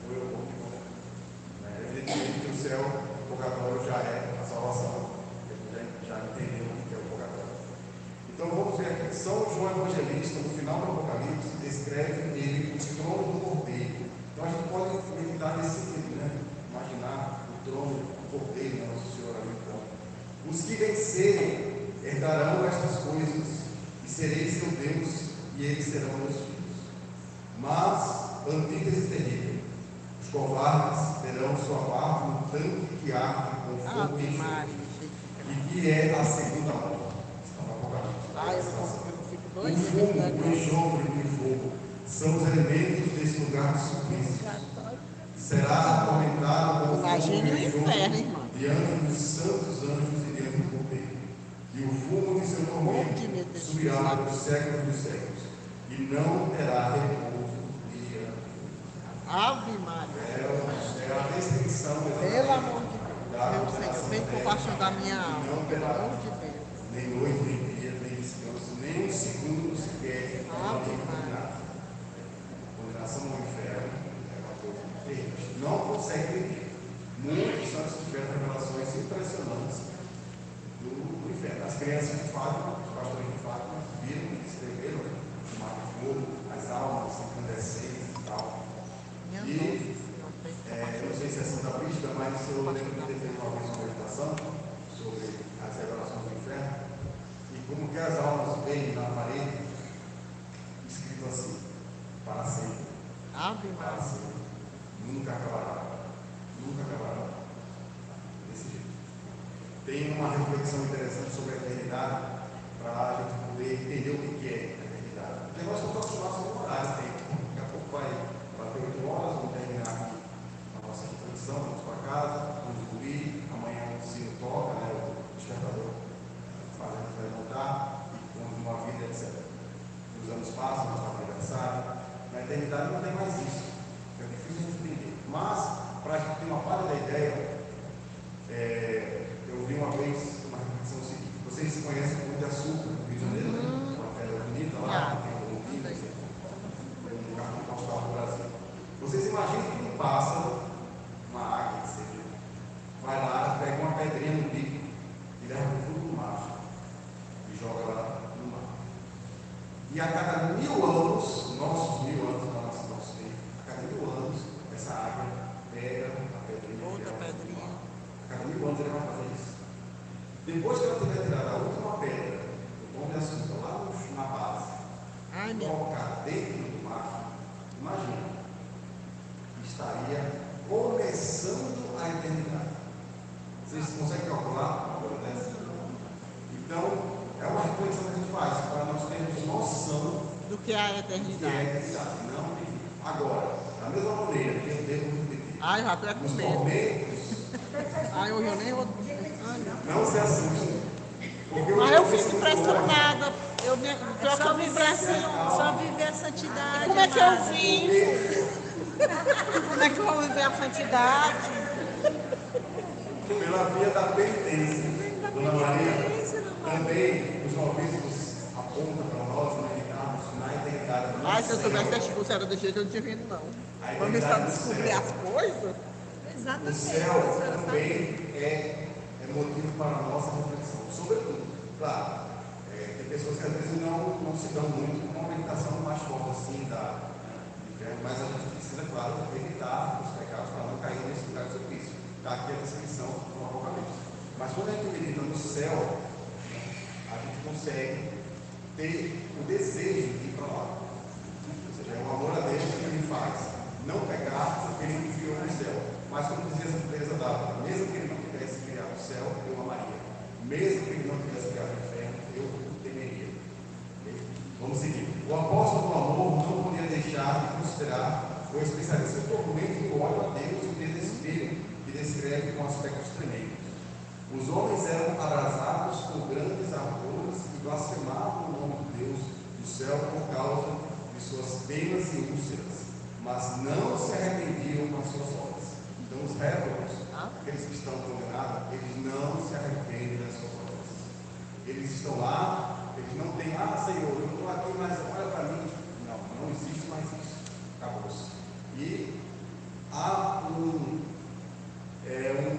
ou eu vou para o inferno. Evidentemente que o céu, o purgatório já é a salvação. Já entendeu o que é o purgatório. Então vamos ver aqui. São João Evangelista, no final do Apocalipse, descreve ele o trono do Cordeiro. Então a gente pode meditar nesse sentido, né? Imaginar o trono do Cordeiro, Nosso Senhor ali então. Os que vencerem herdarão estas coisas, e serei seu Deus, e eles serão meus filhos. Mas, antítese terrível, os covardes terão sua parte no tanque que arde com fogo e enxofre, e que é a segunda morte. Está no Apocalipse. O fumo, o enxofre e o fogo são os elementos desse lugar de suplício. Será atormentado com fogo e enxofre diante dos santos anjos e diante do Cordeiro. E o fumo de seu tormento subirá pelos séculos dos séculos, e não terá repouso de dia. Ave Maria. É a descrição Pelo amor de Deus. Meu Senhor, tem compaixão da minha alma. Pelo amor de Deus. nem noite, nem dia, nem descanso, nem um segundo sequer. Ave Maria. Condenação ao inferno é uma coisa terrível. A gente não consegue entender. Muitos santos tiveram revelações impressionantes do inferno. As crianças de Fátima, os pastores de Fátima, viram e escreveram o mar de fogo, as almas incandescentes e tal. E eu não sei se é Santa Brígida, mas eu lembro de ter feito uma vez uma meditação sobre as revelações do inferno e como que as almas veem na parede escrito assim: para sempre, Ave para Maria. sempre, nunca acabará, nunca acabará. Desse jeito. Tem uma reflexão interessante sobre a eternidade para a gente poder entender o que é a eternidade. Porque nós estamos acostumados com o horário, tempo. Daqui a pouco vai bater 8 horas, vamos terminar aqui a nossa reflexão, vamos para casa, vamos dormir, amanhã o sino toca, né, o despertador faz a gente levantar e continua a vida, etc. Os anos passam, nós estamos aniversário. Na eternidade não tem mais isso. É difícil a gente entender. Mas, para a gente ter uma pálida ideia, eu vi uma vez uma reflexão seguinte. Vocês conhecem o Pão de Açúcar, no Rio de Janeiro, né? Uma pedra bonita lá, que tem um vinho, um cartão postal do Brasil. Vocês imaginam que um pássaro, uma águia, que seja, vai lá, pega uma pedrinha no bico e leva para o fundo do mar e joga lá no mar. E a cada 1000 anos, nossos 1000 anos, nosso tempo, a cada 1000 anos, essa águia pega a pedrinha. Outra pedrinha. A cada 1000 anos ele vai fazer isso. Depois que ela tiver tirado a última pedra do Pão de Açúcar lá na base, Ai, meu. colocar dentro do mar, imagina, estaria começando a eternidade. Vocês conseguem calcular uma coisa dessa? Então, é uma reflexão que a gente faz para nós termos noção Do que é a do que é a eternidade. eternidade. Não tem. Agora, da mesma maneira que eu devo repetir, Ai, já tô com nos medo. tormentos, Ai, hoje eu nem vou. não se assustem. Porque Mas o eu tormento fico não pode. impressionada. Pior que eu me impressiono. Só viver a santidade. Como é que eu amada. vivo? Como é que eu vou viver a santidade? Pela via da penitência. Dona Maria, também os noviços apontam para nós meditarmos na eternidade. no Ai, se eu céu. soubesse que a expulsa era desse jeito, eu não tinha vindo, não. A Vamos eternidade só no descobrir céu. as coisas? O Exatamente. céu a senhora também sabe. é motivo para a nossa reflexão. Sobretudo, claro, tem pessoas que às vezes não se dão muito com uma meditação mais forte assim da inferno, mas a gente precisa, claro, evitar os pecados para não cair nesse lugar de sacrifício. Está aqui a descrição do Apocalipse. Mas quando a gente medita no céu, a gente consegue ter o desejo de ir para lá. Ou seja, é o amor a Deus que ele faz. Não pecar porque ele me criou no céu. Mas como dizia essa empresa dada, mesmo que ele não tivesse criado o céu, eu amaria. Mesmo que ele não tivesse criado o inferno, eu o temeria. Ok? Vamos seguir. O apóstolo do amor não podia deixar de considerar o especialista em tormento do ódio a Deus e o desespero que descreve com aspectos tremendos. Os homens eram abrasados com grandes ardores e blasfemavam o nome de Deus do céu por causa de suas penas e úlceras, mas não se arrependiam com as suas obras. Então, os réprobos, aqueles que estão condenados, eles não se arrependem das suas obras. Eles estão lá, eles não têm, Senhor, eu estou aqui, mas olha para mim. Não existe mais isso. Acabou-se. E há um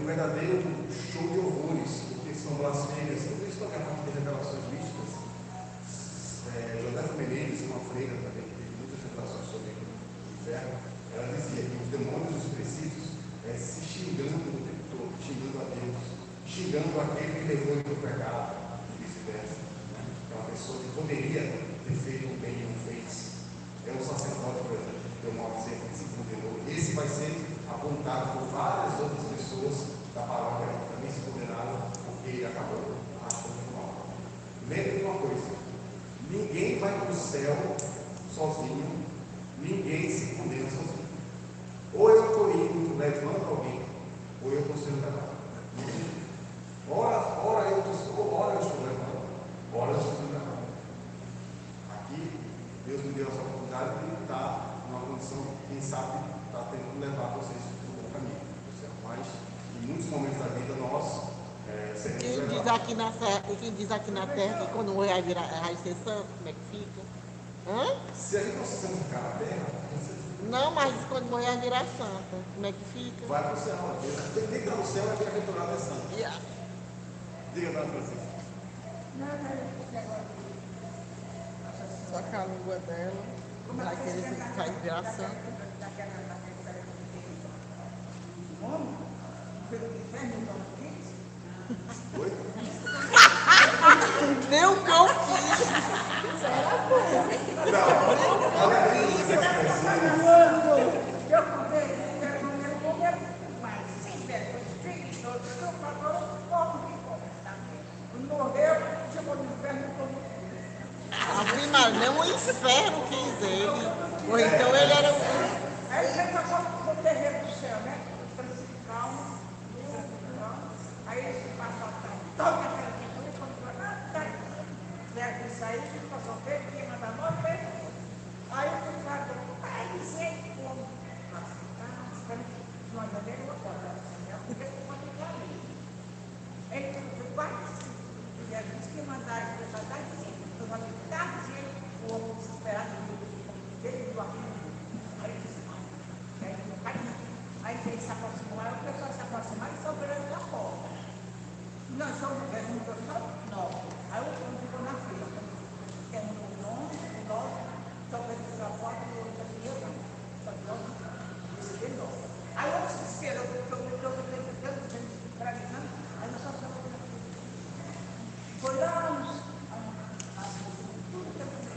verdadeiro show de horrores, porque são blasfêmias. Tudo isso também é parte de revelações místicas. Josefa Menezes, uma freira também, que teve muitas revelações sobre o inferno, ela dizia que os demônios e os princípios se xingando o tempo todo, xingando a Deus, xingando aquele que levou ele para o pecado, e vice-versa. Né? É uma pessoa que poderia ter feito o bem e não fez. É um sacerdote, por exemplo, que deu mal dizer que se condenou. Esse vai ser apontado por várias outras pessoas da paróquia que também se condenaram porque ele acabou achando mal. Lembre de uma coisa: ninguém vai para o céu sozinho, ninguém se condena sozinho. Ou eu estou indo levando alguém, ou eu estou sendo levado. Ora eu estou levando, ora eu estou sendo levado. Aqui, Deus me deu essa oportunidade de estar numa condição, quem sabe, está aqui na terra, e quem diz aqui na terra que quando morrer vai ser santo, como é que fica? Hã? Se a gente não se santificar na terra, Não, mas quando morrer vai virar santa, como é que fica? vai para o céu. Tem que estar no céu é bem-aventurado é santo. E Diga, dona Francisca. só que a língua dela vai querer vai virar santa. Homem, pelo inferno, então, quente. Oi? Deu o que eu quis. Eu comprei, eu comer mais, sem vergonha, preguiçoso, eu falou, como que come, tá? Morreu, chegou no inferno, como A prima, nem o inferno quis ele. Ou então ele era um. aí ele passou pro terreiro do céu, né? Calma, aí ele passou a tarde, toca aquela cultura, quando foi lá, tá, deve sair, ele passou o tempo, quem manda nós, aí o cara falou, vai dizer como, nós já demos uma porta, porque pode ficar ali. Ele foi quase, e a gente que mandar as pessoas dar dizendo, nós vamos ficar dizendo, o homem desesperado, ele do aqui, aí ele disse, aí ele se aproximou, aí o pessoal se aproximaram e sobraram da porta. Nós somos nós. Aí o homem ficou na fila, terminou o nome, o nome, sobrando da porta, e o outro aqui, eu não. Só que eu não, disse de novo. Aí o outro se esperou, porque eu praticando, aí nós só estamos aqui. Foi lá, tudo que eu fiz,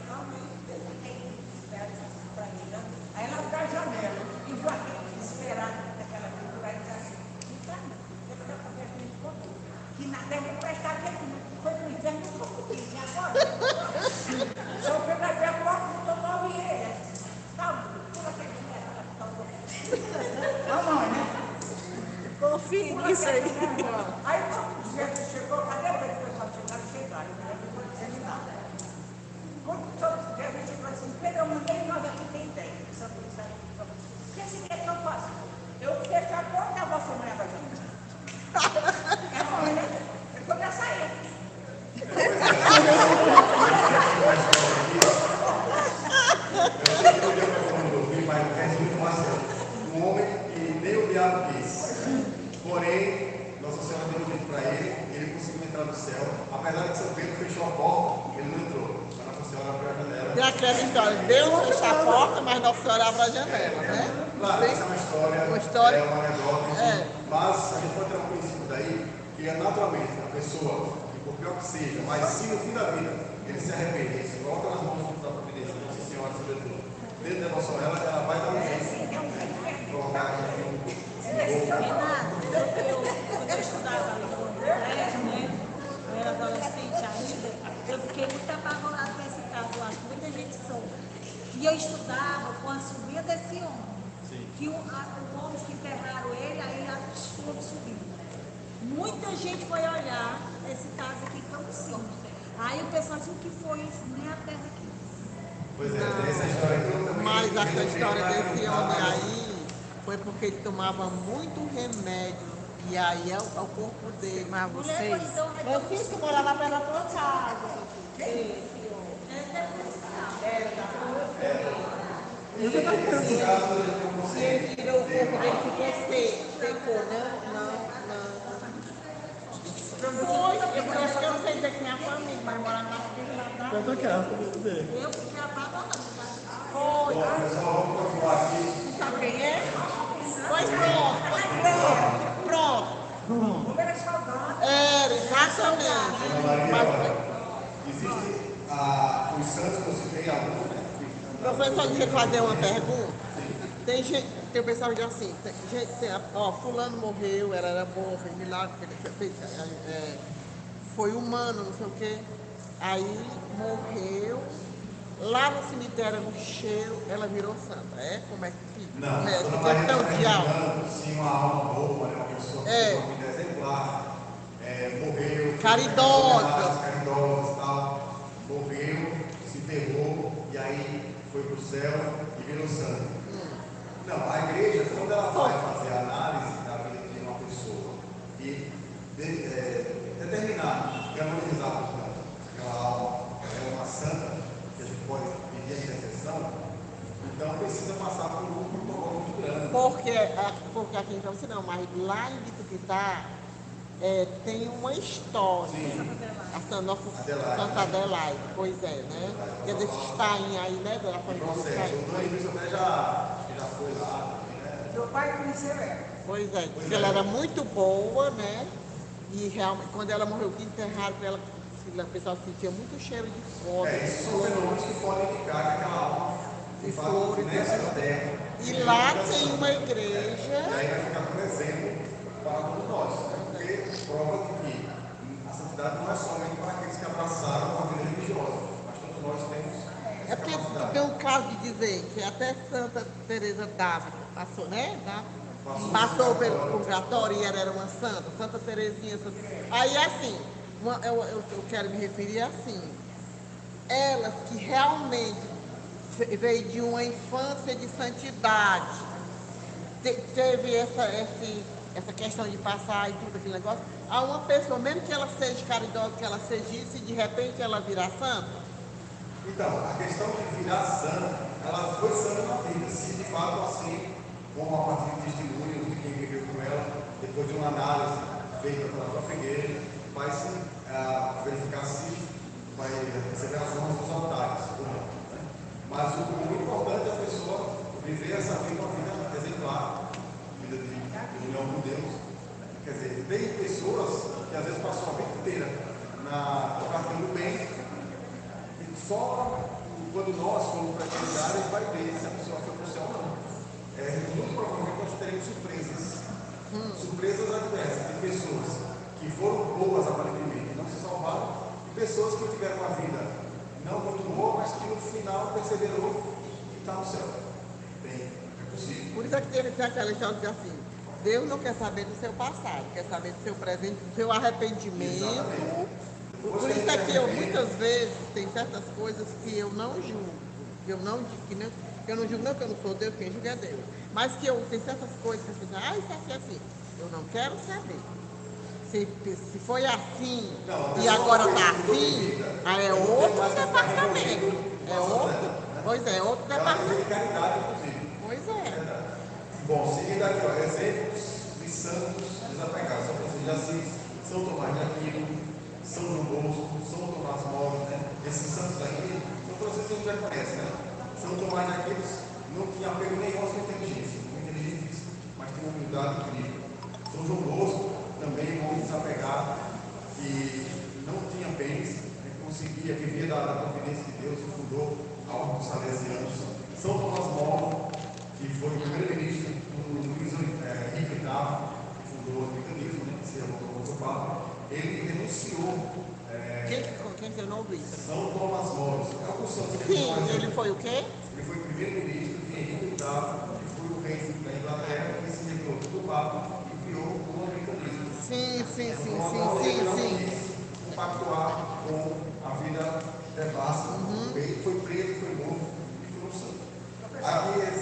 aí ela abriu a janela e viu aquele desesperado daquela figura aí disse assim, que na terra não prestava aquele foi pro inferno e ficou comigo, e agora? Só foi pra ver a porta e tomou ele. Tá, pula aquele janela. Não, né? Confia nisso aí. Aí quando Jesus chegou, cadê o pessoal chegaram? Não foi disseminar. Quando Jesus chegou assim, Pedro, eu mandei nós aqui tem ideia. O que você quer que eu faça? Eu fecho a porta e a vossa mulher vai vir. É bom, né? Eu começo a ir. Um homem que nem o diabo quis. Porém, Nossa Senhora deu um jeito para ele conseguiu entrar no céu. Apesar de São Pedro fechou a porta, ele não entrou. Mas Nossa Senhora abriu a janela. Tem aquela história, Deus fecha a porta, mas Nossa Senhora abre a janela, né? Claro, essa é uma história, é uma anedota, mas a gente pode ter um princípio daí, que é naturalmente a pessoa, que por pior que seja, mas se no fim da vida ele se arrepende, ele se coloca nas mãos da providência, Nossa Senhora, sobretudo, dentro da nossa ela vai dar um jeito de colocar aqui. Quando eu estudava ali no colégio, né? Eu era adolescente ainda, eu fiquei muito apavorada com esse caso lá, que muita gente soube. E eu estudava com a sobrinha desse homem. Que os homens que enterraram ele, aí a chuva subiu. Muita gente foi olhar esse caso aqui em Campo Sim. Aí o pessoal disse, o que foi isso? Nem a terra aqui. Pois é, tem essa história aqui, eu também. Mas essa história desse homem aí foi porque ele tomava muito remédio. E aí é o corpo dele. Mas vocês. Meu filho que morava perto da tua casa. Ele tirou o corpo dele, ficou secou, não. Foi, eu acho que eu não sei dizer quem é a família, mas morava na frente lá atrás. Quanto que é? Eu fiquei apavorada. Foi. Pessoal, vamos continuar aqui. Sabe quem é? Pois pronto. Era, exatamente. Mas, Existem os santos que eu citei, alguns, né? professor, deixa eu fazer uma pergunta. Tem gente, tem o pessoal que diz assim, fulano morreu, era bom, fez milagre, foi humano, não sei o quê. Aí morreu, lá no cemitério, no cheiro, ela virou santa. Como é que fica? Não, É, Dona que Maria questão está de alma. imaginando, sim, uma alma boa, né? Uma pessoa que tem uma vida exemplar, morreu, Caridosa. caridosas e tal, morreu, se enterrou, e aí foi para o céu e virou santo. Não, a igreja, quando ela vai fazer a análise da vida de uma pessoa e determinar contar aqui para você não, mas lá em Vitupitá tem uma história. Sim. Nossa Adelaide. Santa Adelaide, pois é, né? Quer dizer, Stein aí, né? Da família do Processo. Stein. O Dom Início até já foi lá também, né? Meu pai conheceu ela. Pois é, Pois porque é. ela era muito boa, né? E realmente, quando ela morreu, que enterraram ela, o pessoal sentia muito cheiro de fogo. Esses são fenômenos que podem indicar que aquela alma, de E fato, flores, nessa terra. E lá tem uma igreja. E aí vai ficar como exemplo para todos nós, né? Porque prova que a santidade não é somente para aqueles que abraçaram a vida religiosa, mas todos nós temos É essa porque capacidade. tem um caso de dizer que até Santa Teresa d'Ávila passou, né? Passou pelo purgatório e ela era uma santa, Santa Teresinha. Aí assim, eu quero me referir assim, elas que realmente veio de uma infância de santidade, teve essa questão de passar e tudo aquele negócio, a uma pessoa, mesmo que ela seja caridosa, que ela seja isso, e de repente ela virar santa. Então, a questão de virar santa, ela foi santa na vida, se de fato assim, como a partir de testemunhos de quem viveu com ela, depois de uma análise feita pela própria igreja, vai se verificar se vai receber as honras dos altares ou não. Né? Mas o muito importante é a pessoa viver essa vida, uma vida exemplar, vida de união com Deus. Quer dizer, tem pessoas que às vezes passam a vida inteira praticando bem, e só quando nós formos para a eternidade vai ver se a pessoa foi para o céu ou não. Muito provavelmente nós teremos surpresas. Surpresas adversas de pessoas que foram boas aparentemente, não se salvaram, e pessoas que tiveram uma vida não muito boa, mas que no final perceberam que está no céu. Bem, é possível. Por isso é que tem aquela história de assim, Deus não quer saber do seu passado, quer saber do seu presente, do seu arrependimento. Exatamente. Por isso é que eu muitas vezes tem certas coisas que eu não julgo, que eu não julgo, não que eu não sou Deus, quem julga é Deus. Mas que tem certas coisas que eu fico, isso aqui é assim, eu não quero saber. Se foi assim Não, e agora está toda assim, vida, aí é eu não tenho outro mais que ficar departamento. removido É com a outro, santidade, né? pois é outro Ela departamento. teve caridade, inclusive. Pois é. Bom, seguindo aqui, ó, exemplos de santos desapegados. São Francisco de Assis, São Tomás de Aquino, São João Bosco, São Tomás Moro, né? Esses santos aqui, São Francisco a gente já conhece, né? São Tomás de Aquino não tinha apego nenhum à sua inteligência, muito inteligente, mas tinha uma humildade incrível. São João Bosco, também um homem desapegado, que não tinha bens, né? Conseguia viver da providência de Deus, que fundou a Ordem dos Salesianos. São Tomás Moro, que foi o primeiro-ministro do Luís Henrique VIII, que fundou o anglicanismo, né, que se revoltou contra o Papa. Ele renunciou. Quem que eu não ouvi? São Tomás Moro. Alguns santos que Sim, ele foi o quê? Ele foi primeiro-ministro de Henrique VIII, que foi o rei da Inglaterra, que se revelou do Papa e criou o anglicanismo. Sim. Ele quis compactuar com a vida devassa. Ele foi preso, foi morto e foi um santo.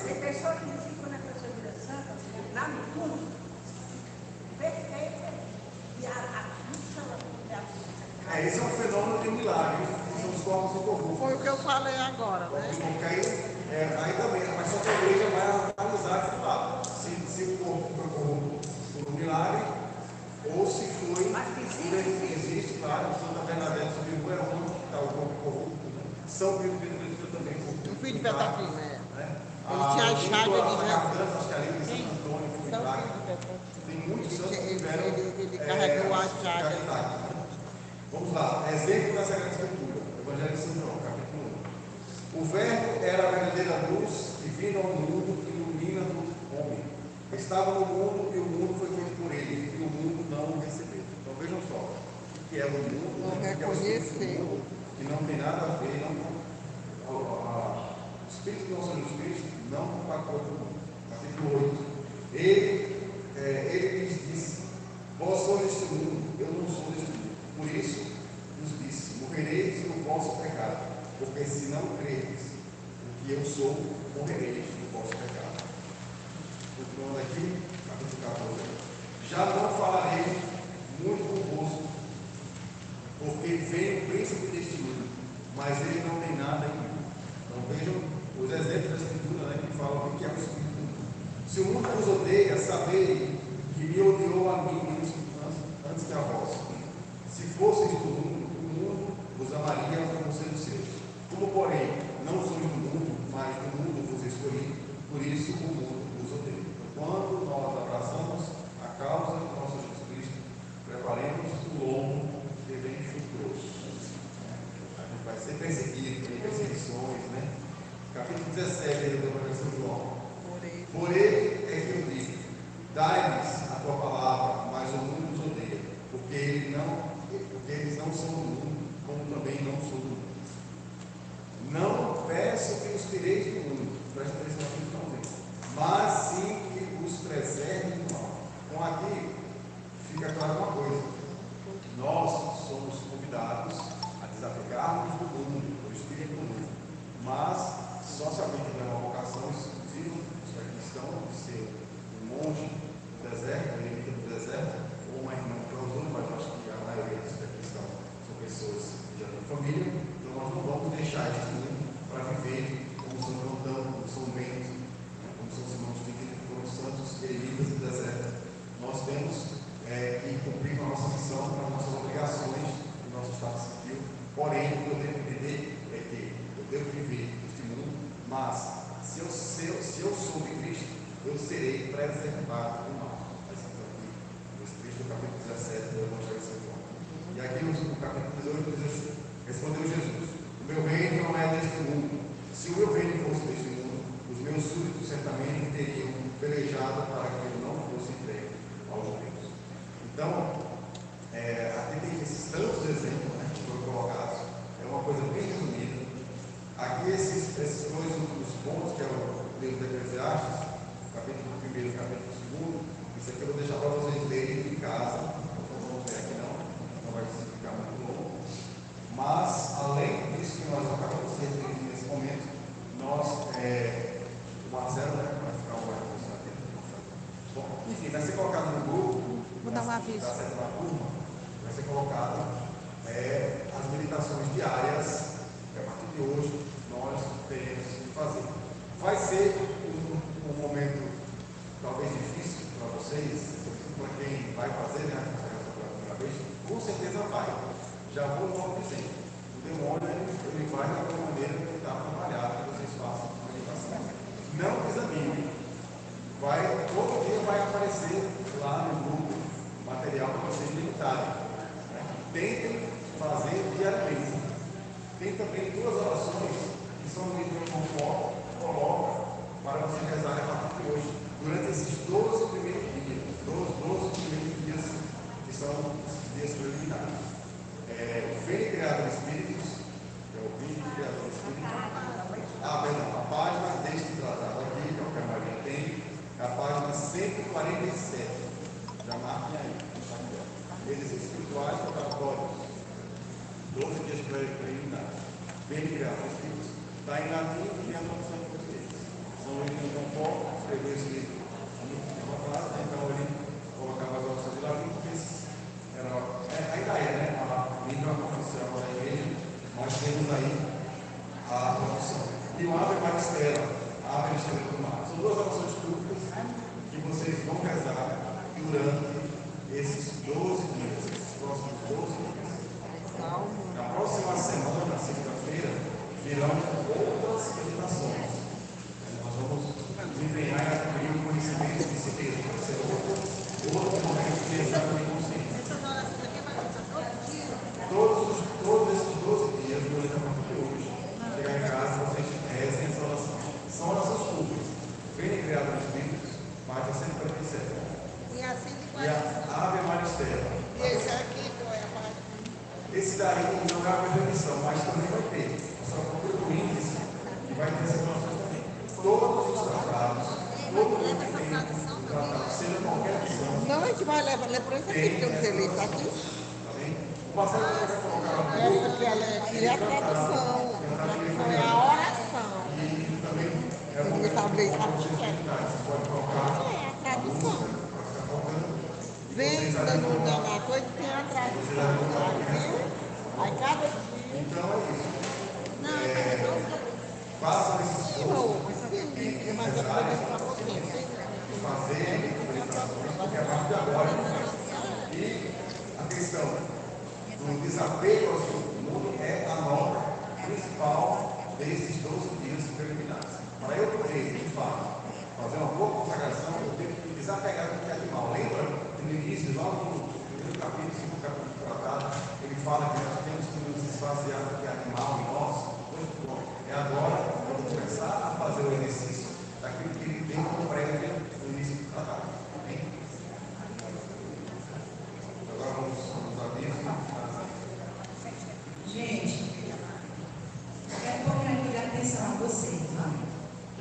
Tem pessoa que diz que quando a pessoa vira santa, lá no fundo, perfeita, e a busca Esse é um fenômeno de milagre, que são os corpos incorruptos. Foi o que eu falei agora, né? Porque aí também, mas só que a igreja vai analisar de fato se o corpo foi corrupto por um milagre ou se foi. Mas existe, claro, Santa Bernadette subiu o Herônimo, que está o corpo corrupto, né? São Pedro também corrupto. O filho de Petaquim, né? Ele Ah, tinha a chaga de Cardança, acho que ali de Santo Antônio foi São milagre. filho de Petaquim. Tem muitos santos que Ele tiveram. carregou a chaga. caridade. Vamos lá, exemplo da Sagrada Escritura, Evangelho de São João, capítulo 1. O Verbo era a verdadeira luz que vindo ao mundo e ilumina o homem. Estava no mundo e o mundo foi feito por ele, e o mundo não o recebeu. Então vejam só, o que é o mundo, Não o que é o espírito do reconheceu. mundo, que não tem nada a ver, o Espírito do nosso Jesus Cristo não compactou com o mundo. Capítulo 8. Ele lhes disse: vós sois deste mundo, eu não sou deste mundo. Por isso, nos disse: morrereis no vosso pecado, porque se não credes o que eu sou, morrereis no vosso pecado. Continuando aqui, capítulo 14. Já não falarei muito convosco, porque vem o príncipe deste mundo, mas ele não tem nada em mim. Então vejam os exemplos da Escritura, né, que falam o que é o Espírito do mundo. Se o mundo vos odeia, sabei que me odiou a mim antes que a vós. Se fosseis do mundo, o mundo vos amaria como sendo seus. Como, porém, não sois do mundo, mas do mundo vos escolhi, por isso o mundo vos odeia. Quando nós abraçamos a causa do nosso Jesus Cristo, preparemos o lombo que vem frutuoso. A gente vai ser perseguido, tem perseguições, né? Capítulo 17 do Evangelho de São João. Por ele é que eu digo: dai-lhes a tua palavra, mas o mundo os odeia, porque eles não são do mundo, como também não sou do mundo. Não peço que os tireis do mundo, presta atenção aqui no finalmente, mas sim que os preservem do mal. Então aqui fica claro uma coisa: nós somos convidados a desapegarmos do mundo, do espírito do mundo, mas só se alguém tiver uma vocação exclusiva, os cristãos, de ser um monge do deserto, um eremita do deserto, ou uma irmã clausura, mas eu acho que a maioria dos cristãos são pessoas que já têm família, então nós não vamos deixar este mundo para viver como São João, como São Bento, como São Simão de Figueiredo, que foram santos eremitas do deserto. Nós temos que cumprir com a nossa missão, com as nossas obrigações do nosso estado civil, porém, o que eu devo entender é que eu devo viver neste mundo, mas se eu sou de Cristo, eu serei preservado do mal. Está aqui nesse texto do capítulo 17 do Evangelho de São João. E aqui no capítulo 18 diz assim: respondeu Jesus: o meu reino não é deste mundo. Se o meu reino fosse deste mundo, os meus súditos certamente teriam pelejado para que eu não fosse entregue aos judeus. Então, aqui tem esses tantos exemplos, né, que foram colocados. É uma coisa bem resumida. Aqui esses dois últimos pontos, que é o livro de Eclesiastes, capítulo 1 e capítulo 2, isso aqui eu vou deixar para vocês lerem em casa, não vamos ver aqui não vai ficar muito longo. Mas, além disso que nós acabamos de referir nesse momento, nós, o Marcelo, né, vai ficar aqui. Bom, enfim, vai ser colocado no grupo, Vou dar um aviso. da sétima turma, vai ser colocado as meditações diárias, que a partir de hoje nós teremos que fazer. Vai ser um momento talvez difícil para vocês, para quem vai fazer, né, pela primeira vez, com certeza vai. Já vou logo dizendo, o demônio ele vai da mesma maneira tentar trabalhar que vocês façam a meditação. Não desanime. Todo dia vai aparecer lá no grupo material para vocês meditarem. Tentem fazer diariamente. Tem também duas orações que são no livro de conforto, coloca para você rezar a partir de hoje, durante esses 12 primeiros dias, 12 primeiros dias que são os dias preliminares. O Vem Criador de Espíritos, que é o vídeo Criador de Espíritos. A página deste tratado aqui, que é o que a Maria tem, é a página 147. Já marquem aí. Eles espirituais preparatórios. 12 dias preliminares. Vem Criador de Espíritos. Está em latim e a tradução em português. São eles não Paulo escreveu esse livro uma frase, então ele colocava as orações de latim, porque ainda né? A língua oficial da igreja, nós temos aí a tradução. E o Ave Maria Estela, Ave Estrela do Mar. São duas orações públicas que vocês vão rezar durante esses 12 dias, esses próximos 12 dias. Na próxima semana, sexta-feira, virão outras meditações. Nós vamos empenhar em adquirir o conhecimento de si mesmo. Vai ser outro momento de exame de consciência. Essas orações aqui vai começar todo dia. Todos esses 12 dias, durante a partir de hoje, chegar em casa, vocês rezem essa oração. São orações públicas. Vem Criador de Espíritos, página 147. E assim de E a Ave Maria Estela. E esse aqui, qual é a parte? Esse daí não é a primeira missão, mas também vai ter. Só procura o índice e vai ter essas orações também. Todos os tratados, todo mundo que tem um tratado, seja qualquer missão, Não, a gente vai levar por esse aqui, que eu não sei ler, tá aqui. tá bem? O Marcelo vai colocar lá no Essa grupo. aqui é a tradução. A tradução é a oração. E também é Eu um não sabe ler isso aqui, vocês é. pode colocar É a tradução. para ficar colocando. Vem dando uma coisa que tem a tradução aqui. Aí cada dia. Então é isso. Não, Façam esses Sim, cursos, mas eu vou para você. fazer, orações, porque a partir de agora, e a questão do desapego ao mundo é a nota principal desses 12 dias preliminares. Para eu poder, de fato, fazer uma boa consagração, eu tenho que me desapegar do que é animal. Lembra que no início, lá no primeiro capítulo, segundo capítulo do tratado, ele fala que nós temos que nos esvaziar do que é animal em nós? Muito bom. É agora que vamos começar a fazer o exercício daquilo que ele tem como prévia no início do tratado. Amém? Agora vamos aos avisos. Gente, eu quero colocar aqui a atenção a vocês.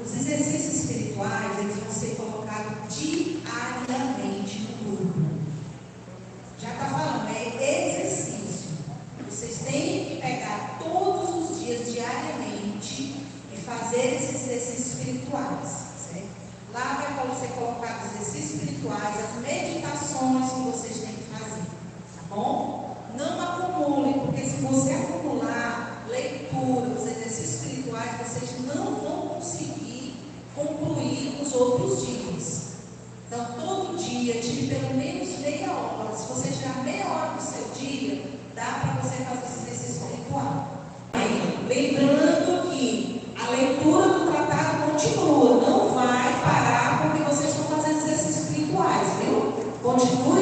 Os exercícios espirituais, eles vão ser colocados diariamente no grupo. Já está falando, é exercício. Vocês têm que pegar todos os dias, diariamente, e fazer esses exercícios espirituais. Certo? Lá vai ser colocado os exercícios espirituais, as meditações que vocês têm que fazer. Tá bom? Não acumulem, porque se você acumular leitura, os exercícios espirituais, vocês não vão conseguir concluir os outros dias. Então, todo dia, tire pelo menos meia hora. Se você tirar meia hora do seu dia, dá para você fazer esse exercício espiritual. Lembrando que a leitura do tratado continua, não vai parar porque vocês estão fazendo exercícios espirituais, viu? Continue